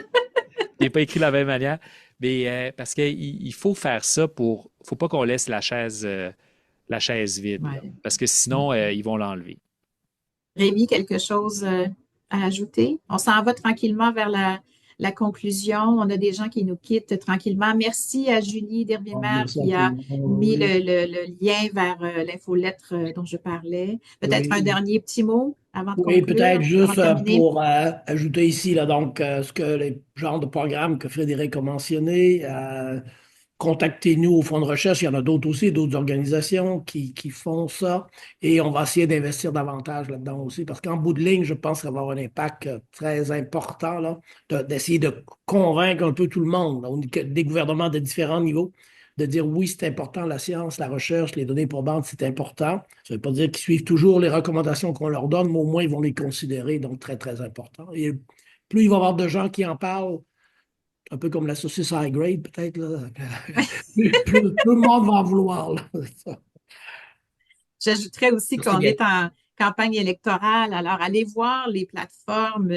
D: Il n'est pas écrit de la même manière. Mais parce qu'il il faut faire ça pour. Il ne faut pas qu'on laisse la chaise vide, là,
B: Ouais.
D: parce que sinon, ils vont l'enlever.
B: Rémi, quelque chose à ajouter? On s'en va tranquillement vers la conclusion. On a des gens qui nous quittent tranquillement. Merci à Julie
C: Bon,
B: Derbimer
C: merci à
B: qui
C: tout
B: a
C: le monde.
B: mis
C: Oui,
B: le lien vers l'infolettre dont je parlais. Peut-être un
C: oui.
B: dernier petit mot avant de
C: Oui, peut-être
B: conclure, avant
C: juste
B: de terminer.
C: pour ajouter ici, là, donc, ce que les genres de programmes que Frédéric a mentionnés, contactez-nous au fonds de recherche. Il y en a d'autres aussi, d'autres organisations qui font ça. Et on va essayer d'investir davantage là-dedans aussi. Parce qu'en bout de ligne, je pense que ça va avoir un impact très important là, d'essayer de convaincre un peu tout le monde, des gouvernements de différents niveaux, de dire oui, c'est important, la science, la recherche, les données probantes, c'est important. Ça ne veut pas dire qu'ils suivent toujours les recommandations qu'on leur donne, mais au moins, ils vont les considérer, donc très, très important. Et plus il va y avoir de gens qui en parlent, un peu comme la saucisse high grade, peut-être, là, plus le monde va en vouloir. Là.
B: J'ajouterais aussi
C: Merci
B: qu'on
C: bien.
B: est en campagne électorale, alors allez voir les plateformes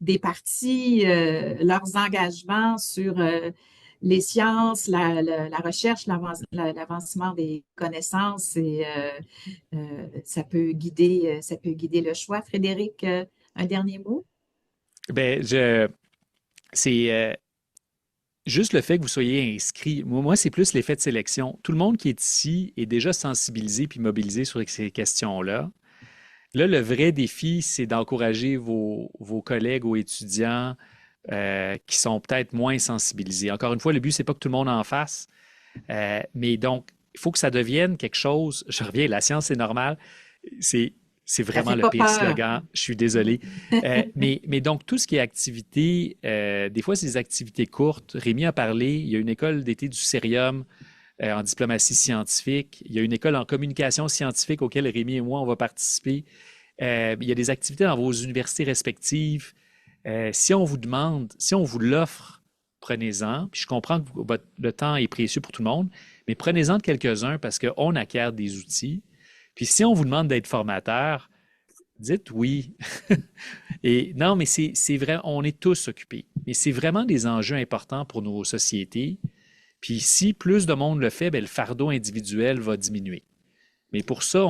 B: des partis, leurs engagements sur les sciences, la recherche, l'avancement des connaissances et ça peut guider le choix. Frédéric, un dernier mot?
D: Ben, c'est juste le fait que vous soyez inscrit. Moi, c'est plus l'effet de sélection. Tout le monde qui est ici est déjà sensibilisé puis mobilisé sur ces questions-là. Là, le vrai défi, c'est d'encourager vos collègues ou étudiants qui sont peut-être moins sensibilisés. Encore une fois, le but, c'est pas que tout le monde en fasse, mais donc, il faut que ça devienne quelque chose. Je reviens, la science, c'est normal. C'est, c'est
B: Ça
D: vraiment
B: fait
D: le
B: pas
D: pire
B: peur.
D: slogan. Je suis désolé. Mais donc, tout ce qui est activité, des fois, c'est des activités courtes. Rémi a parlé, il y a une école d'été du Cérium en diplomatie scientifique. Il y a une école en communication scientifique auquel Rémi et moi, on va participer. Il y a des activités dans vos universités respectives. Si on vous demande, si on vous l'offre, prenez-en. Puis je comprends que le temps est précieux pour tout le monde, mais prenez-en de quelques-uns parce qu'on acquiert des outils. Puis si on vous demande d'être formateur, dites oui. Et non, mais c'est vrai, on est tous occupés. Mais c'est vraiment des enjeux importants pour nos sociétés. Puis si plus de monde le fait, bien, le fardeau individuel va diminuer. Mais pour ça,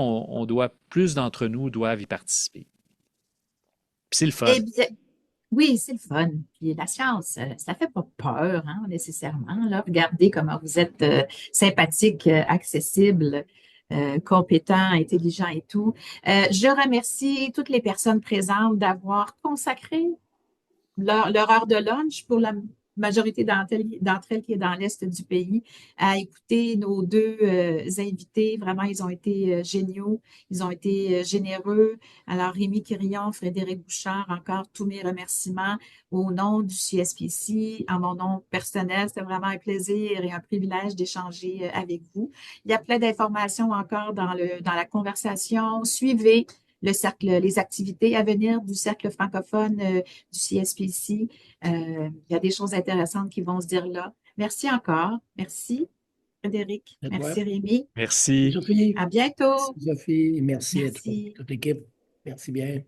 D: plus d'entre nous doivent y participer. Puis c'est le fun.
B: Eh bien, oui, c'est le fun. Puis la science, ça fait pas peur, hein, nécessairement. Là. Regardez comment vous êtes sympathique, accessible, compétent, intelligent et tout. Je remercie toutes les personnes présentes d'avoir consacré leur heure de lunch pour la majorité d'entre elles qui est dans l'Est du pays, à écouter nos deux invités. Vraiment, ils ont été géniaux, ils ont été généreux. Alors, Rémi Quirion, Frédéric Bouchard, encore tous mes remerciements au nom du CSPC, en mon nom personnel. C'était vraiment un plaisir et un privilège d'échanger avec vous. Il y a plein d'informations encore dans la conversation. Suivez les activités à venir du Cercle francophone du CSPC. Il y a des choses intéressantes qui vont se dire là. Merci encore. Merci, Frédéric.
C: À toi.
B: Merci, Rémi.
D: Merci.
C: Sophie.
B: À bientôt.
C: Merci, Sophie. Merci à toi,
B: Merci.
C: toute l'équipe. Merci bien.